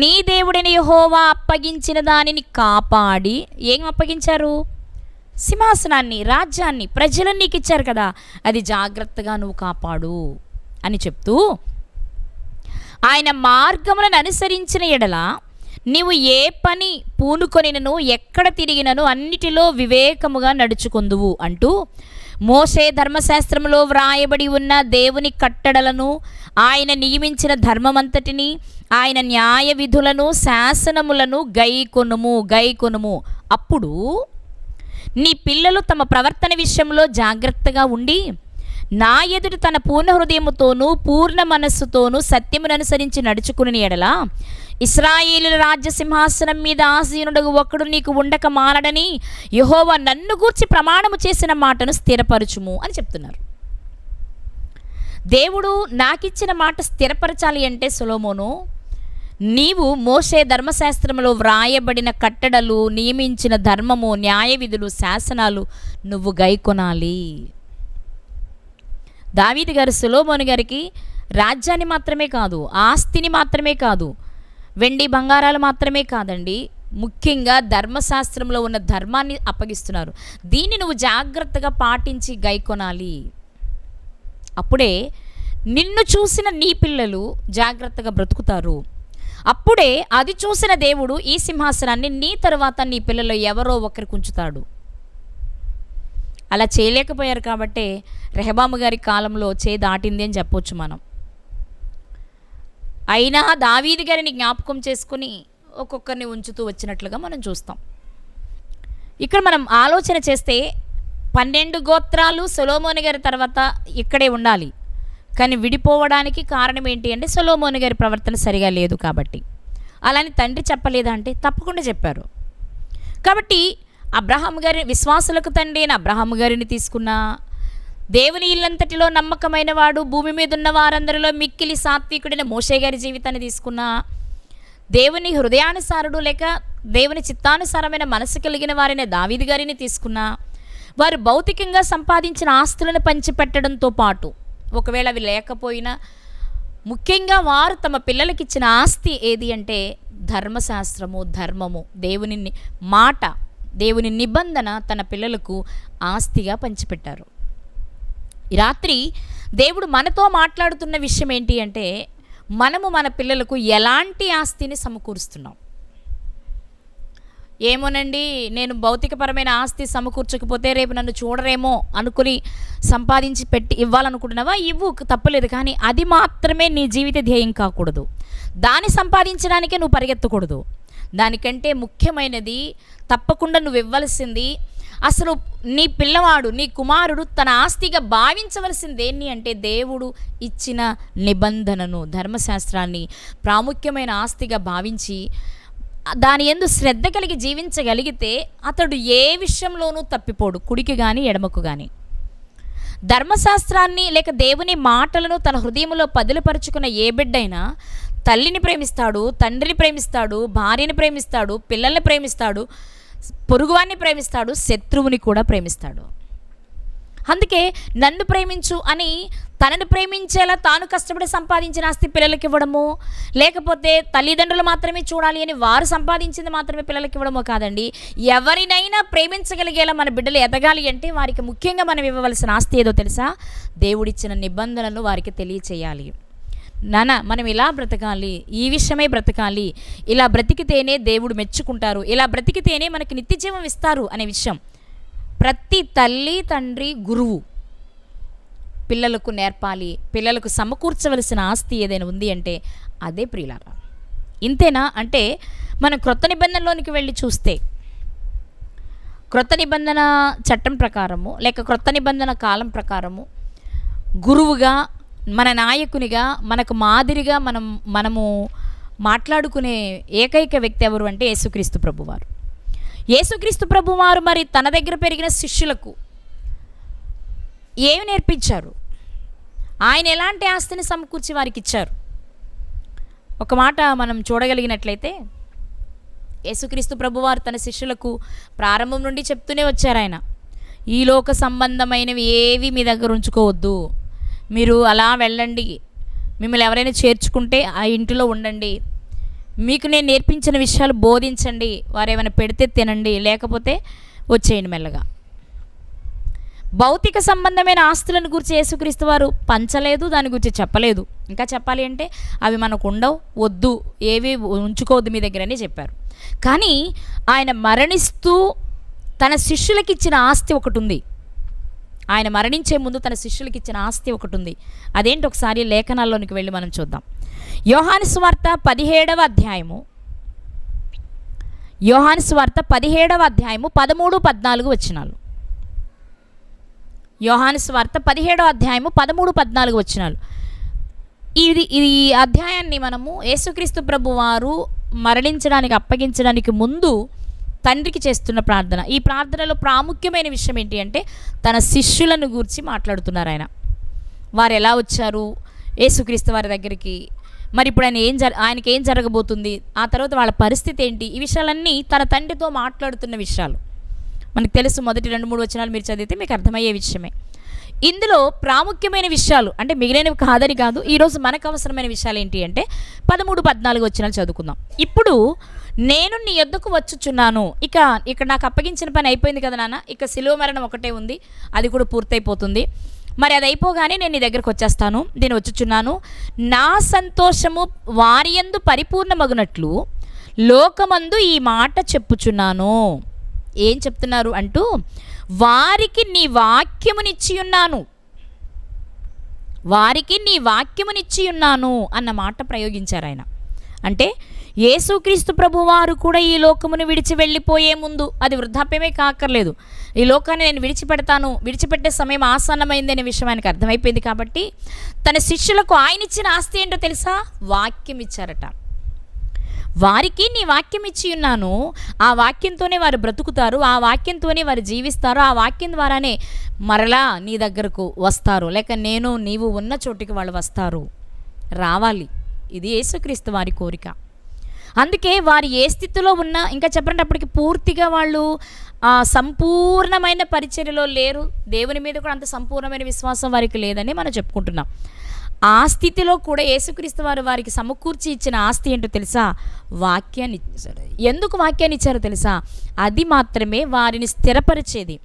నీ దేవుడైన యెహోవా అప్పగించిన దానిని కాపాడి. ఏం అప్పగించారు? సింహాసనాన్ని, రాజ్యాన్ని, ప్రజలను నీకు ఇచ్చారు కదా, అది జాగ్రత్తగా నువ్వు కాపాడు అని చెప్తూ, ఆయన మార్గములను అనుసరించిన ఎడల నీవు ఏ పని పూనుకొనినను ఎక్కడ తిరిగినను అన్నిటిలో వివేకముగా నడుచుకొందువు అంటూ, మోషే ధర్మశాస్త్రములో వ్రాయబడి ఉన్న దేవుని కట్టడలను, ఆయన నియమించిన ధర్మమంతటిని, ఆయన న్యాయ విధులను, శాసనములను గైకొనుము. అప్పుడు నీ పిల్లలు తమ ప్రవర్తన విషయంలో జాగ్రత్తగా ఉండి నా ఎదుట తన పూర్ణ హృదయముతోనూ పూర్ణ మనస్సుతోనూ సత్యమును అనుసరించి నడుచుకుని ఎడల ఇశ్రాయేలుల రాజ్య సింహాసనం మీద ఆసీనుడు ఒకడు నీకు ఉండక మానడని యెహోవా నన్ను గూర్చి ప్రమాణము చేసిన మాటను స్థిరపరచుము అని చెప్తున్నారు. దేవుడు నాకిచ్చిన మాట స్థిరపరచాలి అంటే, సొలొమోను, నీవు మోషే ధర్మశాస్త్రంలో వ్రాయబడిన కట్టడలు, నియమించిన ధర్మము, న్యాయ విధులు, శాసనాలు నువ్వు గైకొనాలి. దావీదు గారు సొలొమోను గారికి రాజ్యాన్ని మాత్రమే కాదు, ఆస్తిని మాత్రమే కాదు, వెండి బంగారాలు మాత్రమే కాదండి, ముఖ్యంగా ధర్మశాస్త్రంలో ఉన్న ధర్మాన్ని అప్పగిస్తున్నారు. దీన్ని నువ్వు జాగ్రత్తగా పాటించి గైకొనాలి. అప్పుడే నిన్ను చూసిన నీ పిల్లలు జాగ్రత్తగా బ్రతుకుతారు. అప్పుడే అది చూసిన దేవుడు ఈ సింహాసనాన్ని నీ తరువాత నీ పిల్లలు ఎవరో ఒకరికి ఉంచుతాడు. అలా చేయలేకపోయారు కాబట్టే రెహబాము గారి కాలంలో దాటింది అని చెప్పొచ్చు మనం. అయినా దావీదు గారిని జ్ఞాపకం చేసుకుని ఒక్కొక్కరిని ఉంచుతూ వచ్చినట్లుగా మనం చూస్తాం. ఇక్కడ మనం ఆలోచన చేస్తే 12 గోత్రాలు సొలొమోను గారి తర్వాత ఇక్కడే ఉండాలి, కానీ విడిపోవడానికి కారణం ఏంటి అంటే సొలొమోను గారి ప్రవర్తన సరిగా లేదు కాబట్టి. అలాని తండ్రి చెప్పలేదా అంటే తప్పకుండా చెప్పారు. కాబట్టి అబ్రహాము గారి విశ్వాసులకు తండ్రి అయిన అబ్రహాము గారిని తీసుకున్నా, దేవుని ఇల్లంతటిలో నమ్మకమైన వాడు, భూమి మీద ఉన్న వారందరిలో మిక్కిలి సాత్వికుడైన మోషే గారి జీవితాన్ని తీసుకున్నా, దేవుని హృదయానుసారుడు లేక దేవుని చిత్తానుసారమైన మనసు కలిగిన వారైన దావీదు గారిని తీసుకున్నా, వారు భౌతికంగా సంపాదించిన ఆస్తులను పంచిపెట్టడంతో పాటు, ఒకవేళ అవి లేకపోయినా ముఖ్యంగా వారు తమ పిల్లలకి ఇచ్చిన ఆస్తి ఏది అంటే ధర్మశాస్త్రము, ధర్మము, దేవుని మాట, దేవుని నిబంధన తన పిల్లలకు ఆస్తిగా పంచిపెట్టారు. ఈ రాత్రి దేవుడు మనతో మాట్లాడుతున్న విషయం ఏంటి అంటే, మనము మన పిల్లలకు ఎలాంటి ఆస్తిని సమకూరుస్తున్నాం. ఏమోనండి, నేను భౌతికపరమైన ఆస్తి సమకూర్చకపోతే రేపు నన్ను చూడరేమో అనుకుని సంపాదించి పెట్టి ఇవ్వాలనుకుంటున్నావా, ఇవ్వు, తప్పలేదు. కానీ అది మాత్రమే నీ జీవిత ధ్యేయం కాకూడదు. దాన్ని సంపాదించడానికే నువ్వు పరిగెత్తకూడదు. దానికంటే ముఖ్యమైనది తప్పకుండా నువ్వు ఇవ్వాల్సింది, అసలు నీ పిల్లవాడు, నీ కుమారుడు తన ఆస్తిగా భావించవలసింది ఏంటి అంటే, దేవుడు ఇచ్చిన నిబంధనను, ధర్మశాస్త్రాన్ని ప్రాముఖ్యమైన ఆస్తిగా భావించి దాని యందు శ్రద్ధ కలిగి జీవించగలిగితే అతడు ఏ విషయంలోనూ తప్పిపోడు, కుడికి కానీ ఎడమకు కానీ. ధర్మశాస్త్రాన్ని లేక దేవుని మాటలను తన హృదయంలో పదిలపరుచుకున్న ఏ బిడ్డైనా తల్లిని ప్రేమిస్తాడు, తండ్రిని ప్రేమిస్తాడు, భార్యని ప్రేమిస్తాడు, పిల్లల్ని ప్రేమిస్తాడు, పొరుగువాన్ని ప్రేమిస్తాడు, శత్రువుని కూడా ప్రేమిస్తాడు. అందుకే నన్ను ప్రేమించు అని తనను ప్రేమించేలా తాను కష్టపడి సంపాదించిన ఆస్తి పిల్లలకి ఇవ్వడము, లేకపోతే తల్లిదండ్రులు మాత్రమే చూడాలి అని వారు సంపాదించింది మాత్రమే పిల్లలకి ఇవ్వడమో కాదండి. ఎవరినైనా ప్రేమించగలిగేలా మన బిడ్డలు ఎదగాలి అంటే వారికి ముఖ్యంగా మనం ఇవ్వవలసిన ఆస్తి ఏదో తెలుసా? దేవుడిచ్చిన నిబంధనలను వారికి తెలియచేయాలి. నాన్న, మనం ఇలా బ్రతకాలి, ఈ విషయమై బ్రతకాలి, ఇలా బ్రతికితేనే దేవుడు మెచ్చుకుంటారు, ఇలా బ్రతికితేనే మనకి నిత్యజీవం ఇస్తారు అనే విషయం ప్రతి తల్లి, తండ్రి, గురువు పిల్లలకు నేర్పాలి. పిల్లలకు సమకూర్చవలసిన ఆస్తి ఏదైనా ఉంది అంటే అదే ప్రియులారా. ఇంతేనా అంటే, మనం క్రొత్త నిబంధనలోనికి వెళ్ళి చూస్తే క్రొత్త నిబంధన చట్టం ప్రకారము లేక క్రొత్త నిబంధన కాలం ప్రకారము గురువుగా, మన నాయకునిగా, మనకు మాదిరిగా మనము మాట్లాడుకునే ఏకైక వ్యక్తి ఎవరు అంటే యేసుక్రీస్తు ప్రభువారు. యేసుక్రీస్తు ప్రభువారు మరి తన దగ్గర పెరిగిన శిష్యులకు ఏమి నేర్పించారు? ఆయన ఎలాంటి ఆస్తిని సమకూర్చి వారికి ఇచ్చారు? ఒక మాట మనం చూడగలిగినట్లయితే, యేసుక్రీస్తు ప్రభువారు తన శిష్యులకు ప్రారంభం నుండి చెప్తూనే వచ్చారు. ఆయన, ఈ లోక సంబంధమైనవి ఏవి మీ దగ్గర ఉంచుకోవద్దు, మీరు అలా వెళ్ళండి, మిమ్మల్ని ఎవరైనా చేర్చుకుంటే ఆ ఇంటిలో ఉండండి, మీకు నేను నేర్పించిన విషయాలు బోధించండి, వారు ఏమైనా పెడితే తినండి, లేకపోతే వచ్చేయండి మెల్లగా. భౌతిక సంబంధమైన ఆస్తులను గురించి యేసుక్రీస్తు వారు పంచలేదు, దాని గురించి చెప్పలేదు. ఇంకా చెప్పాలి అంటే అవి మనకు ఉండవు, వద్దు, ఏవి ఉంచుకోవద్దు మీ దగ్గర అని చెప్పారు. కానీ ఆయన మరణిస్తూ తన శిష్యులకి ఇచ్చిన ఆస్తి ఒకటి ఉంది. ఆయన మరణించే ముందు తన శిష్యులకి ఇచ్చిన ఆస్తి ఒకటి ఉంది. అదేంటి ఒకసారి లేఖనాల్లోనికి వెళ్ళి మనం చూద్దాం. యోహాను సువార్త 17వ అధ్యాయము 13-14 వచనాలు. యోహాను సువార్త 17వ అధ్యాయము 13-14 వచనాలు. ఈ అధ్యాయాన్ని మనము యేసుక్రీస్తు ప్రభు వారు మరణించడానికి అప్పగించడానికి ముందు తండ్రికి చేస్తున్న ప్రార్థన. ఈ ప్రార్థనలో ప్రాముఖ్యమైన విషయం ఏంటి అంటే, తన శిష్యులను గూర్చి మాట్లాడుతున్నారు ఆయన. వారు ఎలా వచ్చారు యేసుక్రీస్తు వారి దగ్గరికి, మరి ఇప్పుడు ఆయనకి ఏం జరగబోతుంది, ఆ తర్వాత వాళ్ళ పరిస్థితి ఏంటి, ఈ విషయాలన్నీ తన తండ్రితో మాట్లాడుతున్న విషయాలు మనకు తెలుసు. మొదటి 2-3 వచనాలు మీరు చదివితే మీకు అర్థమయ్యే విషయమే. ఇందులో ప్రాముఖ్యమైన విషయాలు అంటే మిగిలినవి కాదని కాదు, ఈరోజు మనకు అవసరమైన విషయాలు ఏంటి అంటే 13-14 వచనాలు చదువుకుందాం. ఇప్పుడు నేను నీ యొద్దకు వచ్చుచున్నాను. ఇక్కడ నాకు అప్పగించిన పని అయిపోయింది కదా నాన్న, ఇక శిలువ మరణం ఒకటే ఉంది, అది కూడా పూర్తయిపోతుంది. మరి అది అయిపోగానే నేను నీ దగ్గరకు వచ్చేస్తాను, నేను వచ్చుచున్నాను. నా సంతోషము వారి యందు పరిపూర్ణమగునట్లు లోకమందు ఈ మాట చెప్పుచున్నాను. ఏం చెప్తున్నారు అంటూ, వారికి నీ వాక్యమునిచ్చి ఉన్నాను, వారికి నీ వాక్యమునిచ్చి ఉన్నాను అన్న మాట ప్రయోగించారు ఆయన. అంటే యేసుక్రీస్తు ప్రభువారు కూడా ఈ లోకమును విడిచి వెళ్ళిపోయే ముందు, అది వృద్ధాప్యమే కాకర్లేదు, ఈ లోకాన్ని నేను విడిచిపెట్టే సమయం ఆసన్నమైంది అనే విషయం ఆయనకు అర్థమైపోయింది. కాబట్టి తన శిష్యులకు ఆయన ఇచ్చిన ఆస్తి ఏంటో తెలుసా? వాక్యం ఇచ్చారట. వారికి నీ వాక్యం ఇచ్చి ఉన్నాను, ఆ వాక్యంతోనే వారు బ్రతుకుతారు, ఆ వాక్యంతోనే వారు జీవిస్తారు, ఆ వాక్యం ద్వారానే మరలా నీ దగ్గరకు వస్తారు, లేక నీవు ఉన్న చోటికి వాళ్ళు వస్తారు, రావాలి. ఇది యేసుక్రీస్తు వారి కోరిక. అందుకే వారు ఏ స్థితిలో ఉన్నా, ఇంకా చెప్పినప్పటికీ పూర్తిగా వాళ్ళు సంపూర్ణమైన పరిచర్యలో లేరు, దేవుని మీద కూడా అంత సంపూర్ణమైన విశ్వాసం వారికి లేదని మనం చెప్పుకుంటున్నాం. ఆ స్థితిలో కూడా యేసుక్రీస్తు వారు వారికి సమకూర్చి ఇచ్చిన ఆస్తి ఏంటో తెలుసా? వాక్యాన్ని ఇచ్చారు. ఎందుకు వాక్యాన్ని ఇచ్చారో తెలుసా? అది మాత్రమే వారిని స్థిరపరిచేది,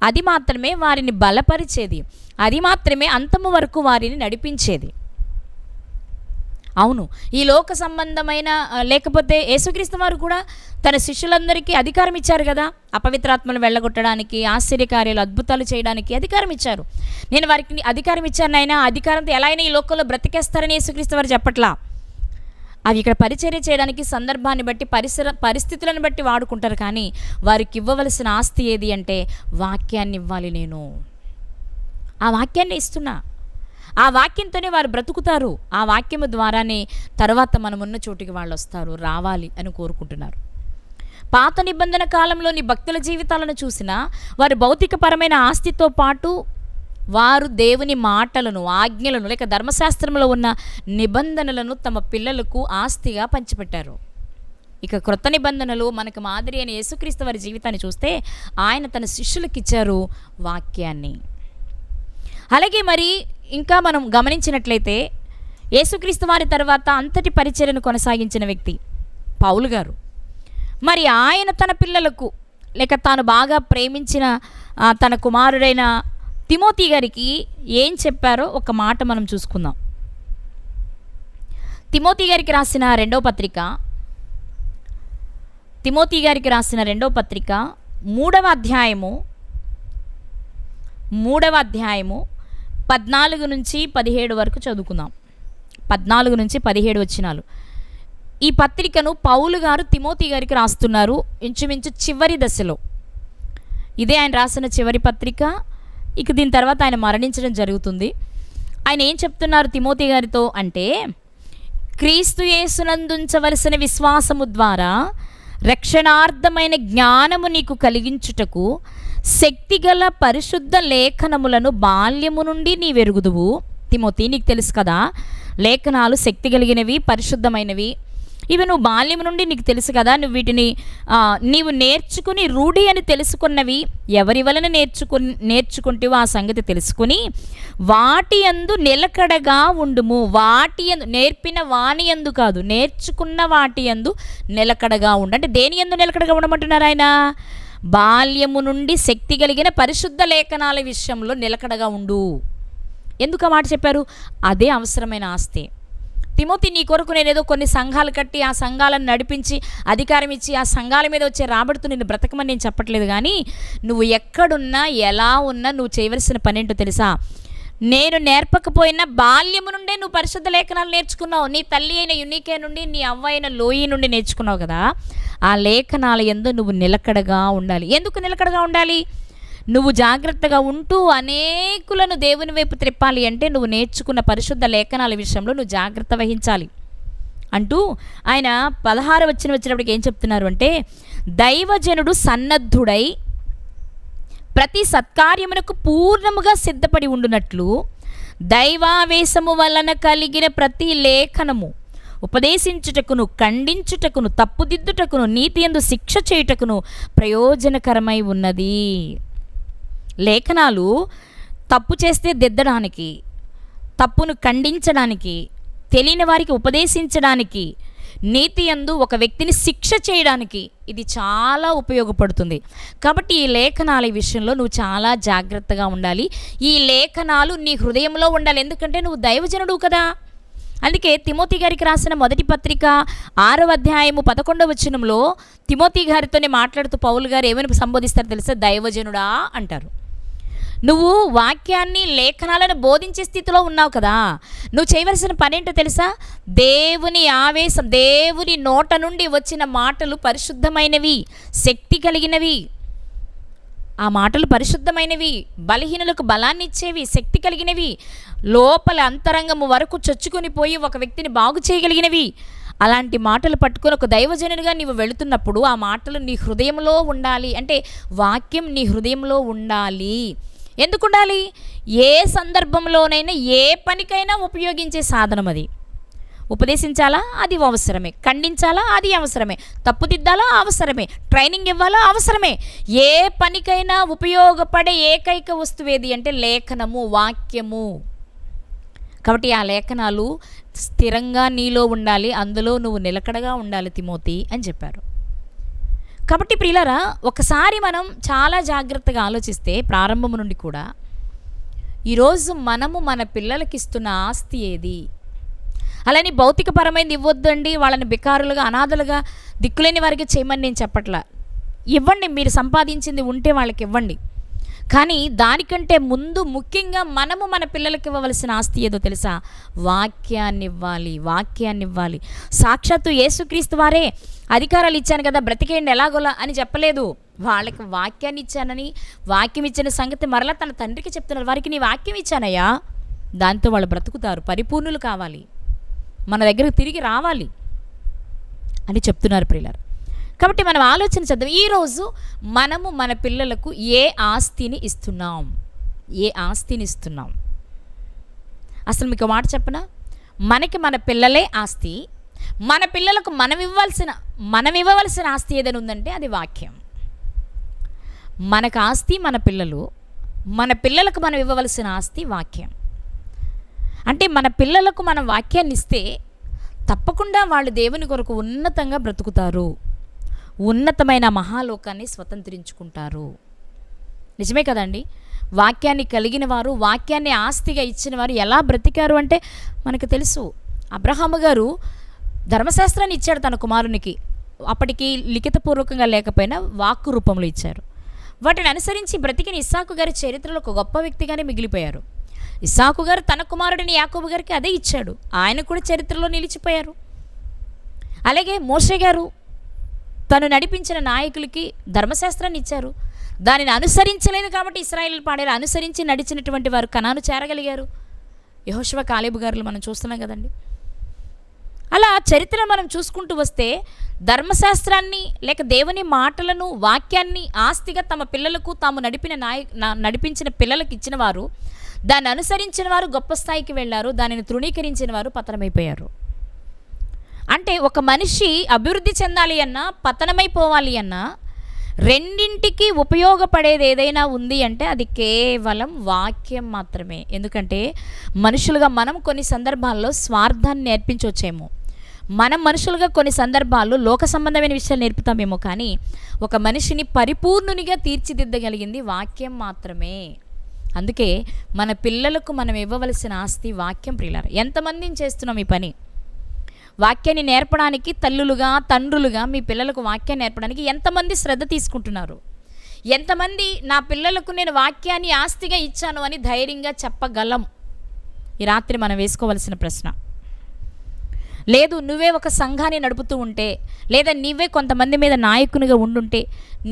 అది మాత్రమే వారిని బలపరిచేది, అది మాత్రమే అంతము వరకు వారిని నడిపించేది. అవును, ఈ లోక సంబంధమైన లేకపోతే యేసుక్రీస్తు వారు కూడా తన శిష్యులందరికీ అధికారం ఇచ్చారు కదా, అపవిత్రాత్మను వెళ్ళగొట్టడానికి, ఆశ్చర్యకార్యాలు అద్భుతాలు చేయడానికి అధికారం ఇచ్చారు. నేను వారికి అధికారం ఇచ్చాను నాయనా, అధికారంతో ఎలా అయినా ఈ లోకంలో బ్రతికేస్తారని యేసుక్రీస్తు వారు చెప్పట్లా. అవి ఇక్కడ పరిచర్య చేయడానికి సందర్భాన్ని బట్టి పరిస్థితులను బట్టి వాడుకుంటారు. కానీ వారికి ఇవ్వవలసిన ఆస్తి ఏది అంటే వాక్యాన్ని ఇవ్వాలి. నేను ఆ వాక్యాన్ని ఇస్తున్నా, ఆ వాక్యంతోనే వారు బ్రతుకుతారు. ఆ వాక్యము ద్వారానే తర్వాత మనమున్న చోటికి వాళ్ళు వస్తారు, రావాలి అని కోరుకుంటున్నారు. పాత నిబంధన కాలంలోని భక్తుల జీవితాలను చూసినా వారు భౌతికపరమైన ఆస్తితో పాటు వారు దేవుని మాటలను, ఆజ్ఞలను లేక ధర్మశాస్త్రంలో ఉన్న నిబంధనలను తమ పిల్లలకు ఆస్తిగా పంచిపెట్టారు. ఇక క్రొత్త నిబంధనలు మనకు మాదిరి అయిన యేసుక్రీస్తు వారి జీవితాన్ని చూస్తే ఆయన తన శిష్యులకు ఇచ్చారు వాక్యాన్ని. అలాగే మరి ఇంకా మనం గమనించినట్లయితే యేసుక్రీస్తు వారి తర్వాత అంతటి పరిచర్యను కొనసాగించిన వ్యక్తి పౌలు గారు. మరి ఆయన తన పిల్లలకు లేక తాను బాగా ప్రేమించిన తన కుమారుడైన తిమోతి గారికి ఏం చెప్పారో ఒక మాట మనం చూసుకుందాం. తిమోతి గారికి రాసిన రెండవ పత్రిక 3వ అధ్యాయము 14 నుంచి 17 వరకు చదువుకుందాం. 14 నుంచి 17 వచనాలు. ఈ పత్రికను పౌలు గారు తిమోతి గారికి రాస్తున్నారు ఇంచుమించు చివరి దశలో. ఇదే ఆయన రాసిన చివరి పత్రిక. ఇక దీని తర్వాత ఆయన మరణించడం జరుగుతుంది. ఆయన ఏం చెప్తున్నారు తిమోతి గారితో అంటే, క్రీస్తు యేసునందుంచవలసిన విశ్వాసము ద్వారా రక్షణార్థమైన జ్ఞానము నీకు కలిగించుటకు శక్తిగల పరిశుద్ధ లేఖనములను బాల్యము నుండి నీవెరుగుదువు. తిమోతి, నీకు తెలుసు కదా, లేఖనాలు శక్తి కలిగినవి, పరిశుద్ధమైనవి. ఇవి నువ్వు బాల్యం నుండి నీకు తెలుసు కదా. నువ్వు వీటిని నీవు నేర్చుకుని రూఢి అని తెలుసుకున్నవి. ఎవరి వలన నేర్చుకుంటేవో ఆ సంగతి తెలుసుకుని వాటి యందు నిలకడగా ఉండుము. వాటి యందు, నేర్పిన వాని యందు కాదు, నేర్చుకున్న వాటి యందు నిలకడగా ఉండు. అంటే దేని యందు నిలకడగా ఉండమంటున్నారు ఆయన? బాల్యము నుండి శక్తి కలిగిన పరిశుద్ధ లేఖనాల విషయంలో నిలకడగా ఉండు. ఎందుకు ఆ మాట చెప్పారు? అదే అవసరమైన ఆస్తి. తిమోతి, నీ కొరకు నేనేదో కొన్ని సంఘాలు కట్టి ఆ సంఘాలను నడిపించి అధికారం ఇచ్చి ఆ సంఘాల మీద వచ్చే రాబడుతూ నిన్ను బ్రతకమని నేను చెప్పట్లేదు. కానీ నువ్వు ఎక్కడున్నా ఎలా ఉన్నా నువ్వు చేయవలసిన పని ఏంటో తెలుసా? నేను నేర్పకపోయినా బాల్యము నుండే నువ్వు పరిశుద్ధ లేఖనాలు నేర్చుకున్నావు. నీ తల్లి అయిన యునికే నుండి, నీ అవ్వ అయిన లోయి నుండి నేర్చుకున్నావు కదా. ఆ లేఖనాల యందు నువ్వు నిలకడగా ఉండాలి. ఎందుకు నిలకడగా ఉండాలి? నువ్వు జాగ్రత్తగా ఉంటూ అనేకులను దేవుని వైపు త్రిప్పాలి అంటే నువ్వు నేర్చుకున్న పరిశుద్ధ లేఖనాల విషయంలో నువ్వు జాగ్రత్త వహించాలి అంటూ ఆయన 16వ వచనం వచ్చినప్పటికి ఏం చెప్తున్నారు అంటే, దైవజనుడు సన్నద్ధుడై ప్రతి సత్కార్యమునకు పూర్ణముగా సిద్ధపడి ఉండునట్లు దైవావేశము వలన కలిగిన ప్రతి లేఖనము ఉపదేశించుటకును, ఖండించుటకును, తప్పుదిద్దుటకును, నీతి యందు శిక్ష చేయుటకును ప్రయోజనకరమై ఉన్నది. లేఖనాలు తప్పు చేస్తే దిద్దడానికి, తప్పును ఖండించడానికి, తెలియని వారికి ఉపదేశించడానికి, నీతి యందు ఒక వ్యక్తిని శిక్ష చేయడానికి ఇది చాలా ఉపయోగపడుతుంది. కాబట్టి ఈ లేఖనాల విషయంలో నువ్వు చాలా జాగ్రత్తగా ఉండాలి. ఈ లేఖనాలు నీ హృదయంలో ఉండాలి. ఎందుకంటే నువ్వు దైవజనుడు కదా. అందుకే తిమోతి గారికి రాసిన మొదటి పత్రిక 6వ అధ్యాయము 11వ వచనంలో తిమోతి గారితోనే మాట్లాడుతూ పౌలు గారు ఏమని సంబోధిస్తారు తెలుసా? దైవజనుడా అంటారు. నువ్వు వాక్యాన్ని, లేఖనాలను బోధించే స్థితిలో ఉన్నావు కదా. నువ్వు చేయవలసిన పని ఏంటో తెలుసా? దేవుని ఆవేశం, దేవుని నోట నుండి వచ్చిన మాటలు పరిశుద్ధమైనవి, శక్తి కలిగినవి. ఆ మాటలు పరిశుద్ధమైనవి, బలహీనులకు బలాన్ని ఇచ్చేవి, శక్తి కలిగినవి, లోపల అంతరంగము వరకు చొచ్చుకొని పోయి ఒక వ్యక్తిని బాగు చేయగలిగినవి. అలాంటి మాటలు పట్టుకొని ఒక దైవజనునిగా నీవు వెళుతున్నప్పుడు ఆ మాటలు నీ హృదయంలో ఉండాలి. అంటే వాక్యం నీ హృదయంలో ఉండాలి. ఎందుకు ఉండాలి? ఏ సందర్భంలోనైనా ఏ పనికైనా ఉపయోగించే సాధనం అది. ఉపదేశించాలా? అది అవసరమే. ఖండించాలా? అది అవసరమే. తప్పుదిద్దాలా? అవసరమే. ట్రైనింగ్ ఇవ్వాలా? అవసరమే. ఏ పనికైనా ఉపయోగపడే ఏకైక వస్తువు ఏది అంటే లేఖనము, వాక్యము. కాబట్టి ఆ లేఖనాలు స్థిరంగా నీలో ఉండాలి, అందులో నువ్వు నిలకడగా ఉండాలి తిమోతి అని చెప్పారు. కాబట్టి ప్రియులారా, ఒకసారి మనం చాలా జాగ్రత్తగా ఆలోచిస్తే ప్రారంభం నుండి కూడా ఈరోజు మనము మన పిల్లలకి ఇస్తున్న ఆస్తి ఏది? అలానే భౌతికపరమైనది ఇవ్వద్దండి, వాళ్ళని బికారులుగా అనాథలుగా దిక్కులేని వారికి చేయమని నేను చెప్పట్లా. ఇవ్వండి, మీరు సంపాదించింది ఉంటే వాళ్ళకి ఇవ్వండి. కానీ దానికంటే ముందు ముఖ్యంగా మనము మన పిల్లలకి ఇవ్వవలసిన ఆస్తి ఏదో తెలుసా? వాక్యాన్ని ఇవ్వాలి, వాక్యాన్ని ఇవ్వాలి. సాక్షాత్తు యేసుక్రీస్తు వారే అధికారాలు ఇచ్చాను కదా బ్రతికేయండి ఎలాగోలా అని చెప్పలేదు. వాళ్ళకి వాక్యాన్ని ఇచ్చానని, వాక్యం ఇచ్చిన సంగతి మరలా తన తండ్రికి చెప్తున్నారు. వారికి నీ వాక్యం ఇచ్చానయ్యా, దాంతో వాళ్ళు బ్రతుకుతారు, పరిపూర్ణులు కావాలి, మన దగ్గరకు తిరిగి రావాలి అని చెప్తున్నారు ప్రియులారా. కాబట్టి మనం ఆలోచన చేద్దాం, ఈరోజు మనము మన పిల్లలకు ఏ ఆస్తిని ఇస్తున్నాం? ఏ ఆస్తిని ఇస్తున్నాం? అసలు మీకు మాట చెప్పనా, మనకి మన పిల్లలే ఆస్తి. మన పిల్లలకు మనం ఇవ్వవలసిన ఆస్తి ఏదైనా ఉందంటే అది వాక్యం. మనకు ఆస్తి మన పిల్లలు, మన పిల్లలకు మనం ఇవ్వవలసిన ఆస్తి వాక్యం. అంటే మన పిల్లలకు మనం వాక్యాన్ని ఇస్తే తప్పకుండా వాళ్ళు దేవుని కొరకు ఉన్నతంగా బ్రతుకుతారు, ఉన్నతమైన మహాలోకాన్ని స్వతంత్రించుకుంటారు. నిజమే కదండి? వాక్యాన్ని కలిగిన వారు, వాక్యాన్ని ఆస్తిగా ఇచ్చిన వారు ఎలా బ్రతికారు అంటే మనకు తెలుసు. అబ్రహాము గారు ధర్మశాస్త్రాన్ని ఇచ్చాడు తన కుమారునికి. అప్పటికి లిఖితపూర్వకంగా లేకపోయినా వాక్కు రూపంలో ఇచ్చారు. వాటిని అనుసరించి బ్రతికిన ఇస్సాకు గారి చరిత్రలో ఒక గొప్ప వ్యక్తిగానే మిగిలిపోయారు. ఇస్సాకు గారు తన కుమారుడిని యాకోబు గారికి అదే ఇచ్చాడు, ఆయన కూడా చరిత్రలో నిలిచిపోయారు. అలాగే మోషే గారు తను నడిపించిన నాయకులకి ధర్మశాస్త్రాన్ని ఇచ్చారు, దానిని అనుసరించలేదు కాబట్టి ఇశ్రాయేలు పాడేలు అనుసరించి నడిచినటువంటి వారు కనాను చేరగలిగారు. యెహోషువ కాలేబు గారులు మనం చూస్తున్నాం కదండి. అలా చరిత్ర మనం చూసుకుంటూ వస్తే ధర్మశాస్త్రాన్ని లేక దేవుని మాటలను, వాక్యాన్ని ఆస్తిగా తమ పిల్లలకు తాము నడిపించిన పిల్లలకు ఇచ్చిన వారు, దాన్ని అనుసరించిన వారు గొప్ప స్థాయికి వెళ్ళారు, దానిని తృణీకరించిన వారు పతనమైపోయారు. అంటే ఒక మనిషి అభివృద్ధి చెందాలి అన్నా, పతనమైపోవాలి అన్నా, రెండింటికి ఉపయోగపడేది ఏదైనా ఉంది అంటే అది కేవలం వాక్యం మాత్రమే. ఎందుకంటే మనుషులుగా మనం కొన్ని సందర్భాల్లో స్వార్థాన్ని నేర్పించవచ్చేమో, మనం మనుషులుగా కొన్ని సందర్భాల్లో లోక సంబంధమైన విషయాలు నేర్పుతామేమో, కానీ ఒక మనిషిని పరిపూర్ణునిగా తీర్చిదిద్దగలిగింది వాక్యం మాత్రమే. అందుకే మన పిల్లలకు మనం ఇవ్వవలసిన ఆస్తి వాక్యం. ప్రియులారా, ఎంతమందిని చేస్తున్నాం ఈ పని? వాక్యాన్ని నేర్పడానికి తల్లులుగా, తండ్రులుగా మీ పిల్లలకు వాక్యాన్ని నేర్పడానికి ఎంతమంది శ్రద్ధ తీసుకుంటున్నారు? ఎంతమంది నా పిల్లలకు నేను వాక్యాన్ని ఆస్తిగా ఇచ్చాను అని ధైర్యంగా చెప్పగలం? ఈ రాత్రి మనం వేసుకోవలసిన ప్రశ్న. లేదు, నువ్వే ఒక సంఘాన్ని నడుపుతూ ఉంటే, లేదా నీవే కొంతమంది మీద నాయకునిగా ఉండుంటే,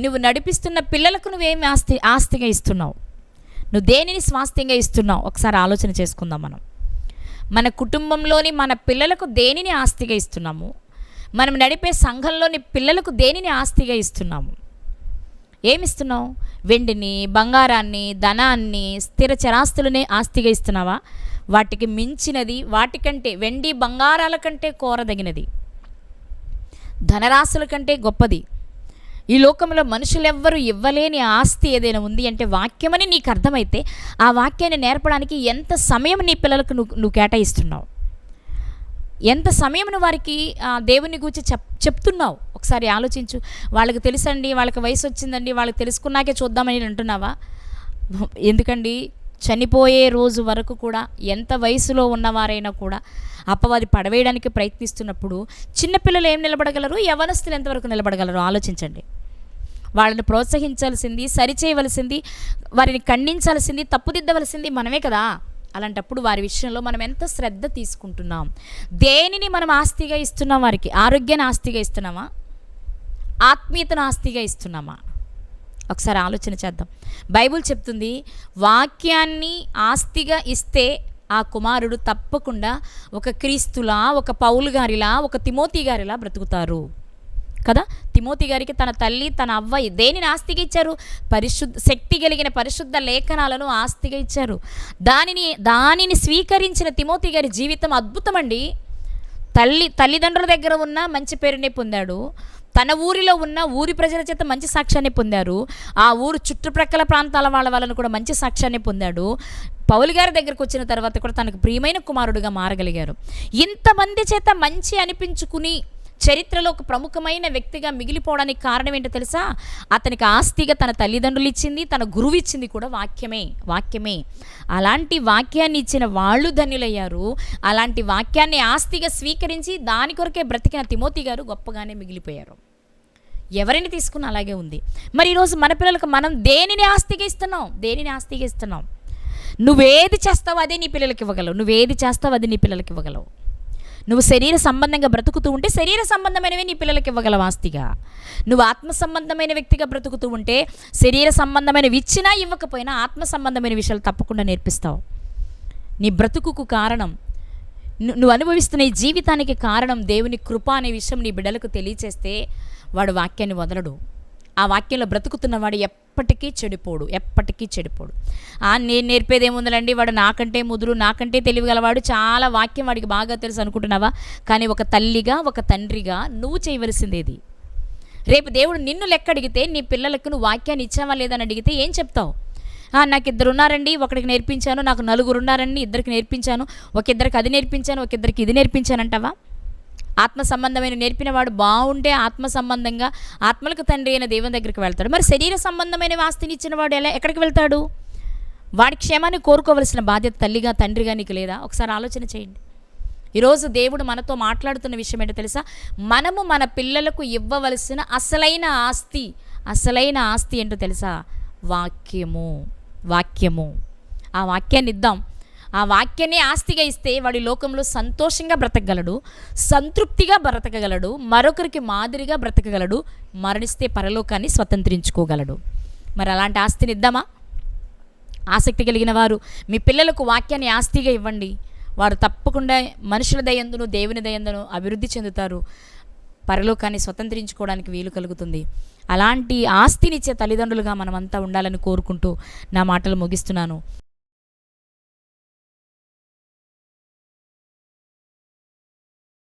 నువ్వు నడిపిస్తున్న పిల్లలకు నువ్వేమి ఆస్తిగా ఇస్తున్నావు? నువ్వు దేనిని స్వాస్థ్యంగా ఇస్తున్నావు? ఒకసారి ఆలోచన చేసుకుందాం. మన కుటుంబంలోని మన పిల్లలకు దేనిని ఆస్తిగా ఇస్తున్నాము? మనం నడిపే సంఘంలోని పిల్లలకు దేనిని ఆస్తిగా ఇస్తున్నాము? ఏమిస్తున్నావు? వెండిని, బంగారాన్ని, ధనాన్ని, స్థిర చరాస్తులనే ఆస్తిగా ఇస్తున్నావా? వాటికి మించినది, వాటికంటే, వెండి బంగారాల కంటే కోరదగినది, ధనరాశుల కంటే గొప్పది ఈ లోకంలో మనుషులెవ్వరూ ఇవ్వలేని ఆస్తి ఏదైనా ఉంది అంటే వాక్యమని నీకు అర్థమైతే, ఆ వాక్యాన్ని నేర్పడానికి ఎంత సమయం నీ పిల్లలకు నువ్వు కేటాయిస్తున్నావు? ఎంత సమయం వారికి దేవుని గురించి చెప్తున్నావు? ఒకసారి ఆలోచించు. వాళ్ళకి తెలుసండి, వాళ్ళకి వయసు వచ్చిందండి, వాళ్ళకి తెలుసుకున్నాకే చూద్దామని అంటున్నావా? ఎందుకండి, చనిపోయే రోజు వరకు కూడా ఎంత వయసులో ఉన్నవారైనా కూడా అపవాది పడవేయడానికి ప్రయత్నిస్తున్నప్పుడు చిన్నపిల్లలు ఏం నిలబడగలరు, యవ్వనస్తులు ఎంతవరకు నిలబడగలరు? ఆలోచించండి. వాళ్ళని ప్రోత్సహించాల్సింది, సరిచేయవలసింది, వారిని ఖండించాల్సింది, తప్పుదిద్దవలసింది మనమే కదా. అలాంటప్పుడు వారి విషయంలో మనం ఎంత శ్రద్ధ తీసుకుంటున్నాం? దేనిని మనం ఆస్తిగా ఇస్తున్నాం? వారికి ఆరోగ్యాన్ని ఆస్తిగా ఇస్తున్నామా? ఆత్మీయతను ఆస్తిగా ఇస్తున్నామా? ఒకసారి ఆలోచన చేద్దాం. బైబిల్ చెప్తుంది, వాక్యాన్ని ఆస్తిగా ఇస్తే ఆ కుమారుడు తప్పకుండా ఒక క్రీస్తులా, ఒక పౌలు గారిలా, ఒక తిమోతి గారిలా బ్రతుకుతారు కదా. తిమోతి గారికి తన తల్లి, తన అవ్వ దేనిని ఆస్తిగా ఇచ్చారు? శక్తి కలిగిన పరిశుద్ధ లేఖనాలను ఆస్తిగా ఇచ్చారు. దానిని స్వీకరించిన తిమోతి గారి జీవితం అద్భుతమండి. తల్లిదండ్రుల దగ్గర ఉన్న మంచి పేరునే పొందాడు, తన ఊరిలో ఉన్న ఊరి ప్రజల చేత మంచి సాక్ష్యాన్ని పొందారు. ఆ ఊరు చుట్టుప్రక్కల ప్రాంతాల వాళ్ళను కూడా మంచి సాక్ష్యాన్ని పొందాడు. పౌలు గారి దగ్గరకు వచ్చిన తర్వాత కూడా తనకు ప్రియమైన కుమారుడుగా మారగలిగారు. ఇంతమంది చేత మంచి అనిపించుకుని చరిత్రలో ఒక ప్రముఖమైన వ్యక్తిగా మిగిలిపోవడానికి కారణం ఏంటో తెలుసా? అతనికి ఆస్తిగా తన తల్లిదండ్రులు ఇచ్చింది, తన గురువు ఇచ్చింది కూడా వాక్యమే. అలాంటి వాక్యాన్ని ఇచ్చిన వాళ్ళు ధన్యులయ్యారు. అలాంటి వాక్యాన్ని ఆస్తిగా స్వీకరించి దాని కొరకే బ్రతికిన తిమోతి గారు గొప్పగానే మిగిలిపోయారు. ఎవరిని తీసుకున్నా అలాగే ఉంది. మరి ఈరోజు మన పిల్లలకు మనం దేనిని ఆస్తిగా ఇస్తున్నాం? నువ్వేది చేస్తావో అదే నీ పిల్లలకి ఇవ్వగలవు. నువ్వు శరీర సంబంధంగా బ్రతుకుతూ ఉంటే శరీర సంబంధమైనవి నీ పిల్లలకి ఇవ్వగలవు ఆస్తిగా. నువ్వు ఆత్మ సంబంధమైన వ్యక్తిగా బ్రతుకుతూ ఉంటే శరీర సంబంధమైనవి ఇచ్చినా ఇవ్వకపోయినా ఆత్మ సంబంధమైన విషయాలు తప్పకుండా నేర్పిస్తావు. నీ బ్రతుకుకు కారణం, నువ్వు అనుభవిస్తున్న ఈ జీవితానికి కారణం దేవుని కృప అనే విషయం నీ బిడ్డలకు తెలియచేస్తే వాడు వాక్యాన్ని వదలడు. ఆ వాక్యంలో బ్రతుకుతున్నవాడు ఎప్పటికీ చెడిపోడు. నేను నేర్పేదేముందండి, వాడు నాకంటే ముదురు, నాకంటే తెలివిగలవాడు, చాలా వాక్యం వాడికి బాగా తెలుసు అనుకుంటున్నావా? కానీ ఒక తల్లిగా, ఒక తండ్రిగా నువ్వు చేయవలసిందేది. రేపు దేవుడు నిన్ను లెక్క అడిగితే, నీ పిల్లలకు నువ్వు వాక్యాన్ని ఇచ్చావా లేదని అడిగితే ఏం చెప్తావు? నాకు 2 ఉన్నారండి, ఒకరికి నేర్పించాను, నాకు 4 ఉన్నారండి, 2కి నేర్పించాను, ఇద్దరికి అది నేర్పించాను, ఇద్దరికి ఇది నేర్పించానంటావా? ఆత్మ సంబంధమైన నేర్పినవాడు బాగుంటే ఆత్మ సంబంధంగా ఆత్మలకు తండ్రి అయిన దేవుని దగ్గరికి వెళ్తాడు. మరి శరీర సంబంధమైన ఆస్తిని ఇచ్చిన వాడు ఎక్కడికి వెళ్తాడు? వాడి క్షేమాన్ని కోరుకోవలసిన బాధ్యత తల్లిగా, తండ్రిగా నీకు లేదా? ఒకసారి ఆలోచన చేయండి. ఈరోజు దేవుడు మనతో మాట్లాడుతున్న విషయం ఏంటో తెలుసా? మనము మన పిల్లలకు ఇవ్వవలసిన అసలైన ఆస్తి ఏంటో తెలుసా? వాక్యము. ఆ వాక్యాన్ని ఇద్దాం. ఆ వాక్యాన్ని ఆస్తిగా ఇస్తే వాడి లోకంలో సంతోషంగా బ్రతకగలడు, సంతృప్తిగా బ్రతకగలడు, మరొకరికి మాదిరిగా బ్రతకగలడు, మరణిస్తే పరలోకాన్ని స్వతంత్రించుకోగలడు. మరి అలాంటి ఆస్తిని ఇద్దామా? ఆసక్తి కలిగిన వారు మీ పిల్లలకు వాక్యాన్ని ఆస్తిగా ఇవ్వండి. వారు తప్పకుండా మనుషుల దయందును దేవుని దయందును అభివృద్ధి చెందుతారు. పరలోకాన్ని స్వతంత్రించుకోవడానికి వీలు కలుగుతుంది. అలాంటి ఆస్తినిచ్చే తల్లిదండ్రులుగా మనమంతా ఉండాలని కోరుకుంటూ నా మాటలు ముగిస్తున్నాను.